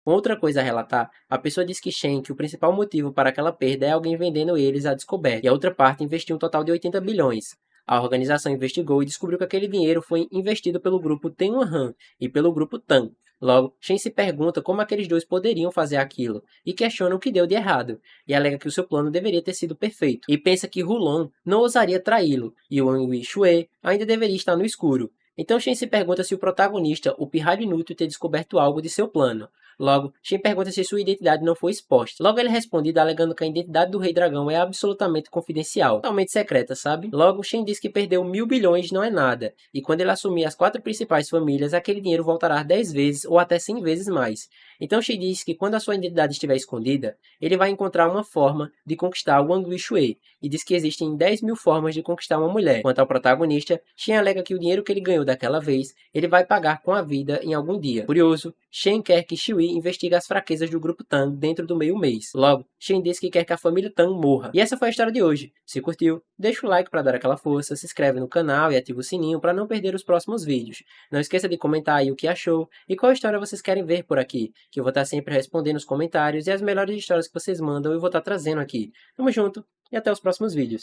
Outra coisa a relatar, a pessoa diz que Shen que o principal motivo para aquela perda é alguém vendendo eles a descoberta, e a outra parte investiu um total de 80 bilhões. A organização investigou e descobriu que aquele dinheiro foi investido pelo grupo Tenwan e pelo grupo Tan. Logo, Shen se pergunta como aqueles dois poderiam fazer aquilo, e questiona o que deu de errado, e alega que o seu plano deveria ter sido perfeito, e pensa que Hulon não ousaria traí-lo, e Wang Shui ainda deveria estar no escuro. Então Shen se pergunta se o protagonista, o pirralho inútil, ter descoberto algo de seu plano. Logo, Shen pergunta se sua identidade não foi exposta. Logo ele responde alegando que a identidade do Rei Dragão é absolutamente confidencial, totalmente secreta, sabe? Logo, Shen diz que perder 1.000 bilhões não é nada, e quando ele assumir as 4 principais famílias, aquele dinheiro voltará 10 vezes ou até 100 vezes mais. Então Shen diz que quando a sua identidade estiver escondida, ele vai encontrar uma forma de conquistar Wang Shui, e diz que existem 10.000 formas de conquistar uma mulher. Quanto ao protagonista, Shen alega que o dinheiro que ele ganhou daquela vez, ele vai pagar com a vida em algum dia. Curioso, Shen quer que Shui investigue as fraquezas do grupo Tang dentro do meio-mês. Logo, Shen diz que quer que a família Tang morra. E essa foi a história de hoje. Se curtiu, deixa o like para dar aquela força, se inscreve no canal e ativa o sininho para não perder os próximos vídeos. Não esqueça de comentar aí o que achou e qual história vocês querem ver por aqui, que eu vou estar sempre respondendo nos comentários e as melhores histórias que vocês mandam eu vou estar trazendo aqui. Tamo junto e até os próximos vídeos.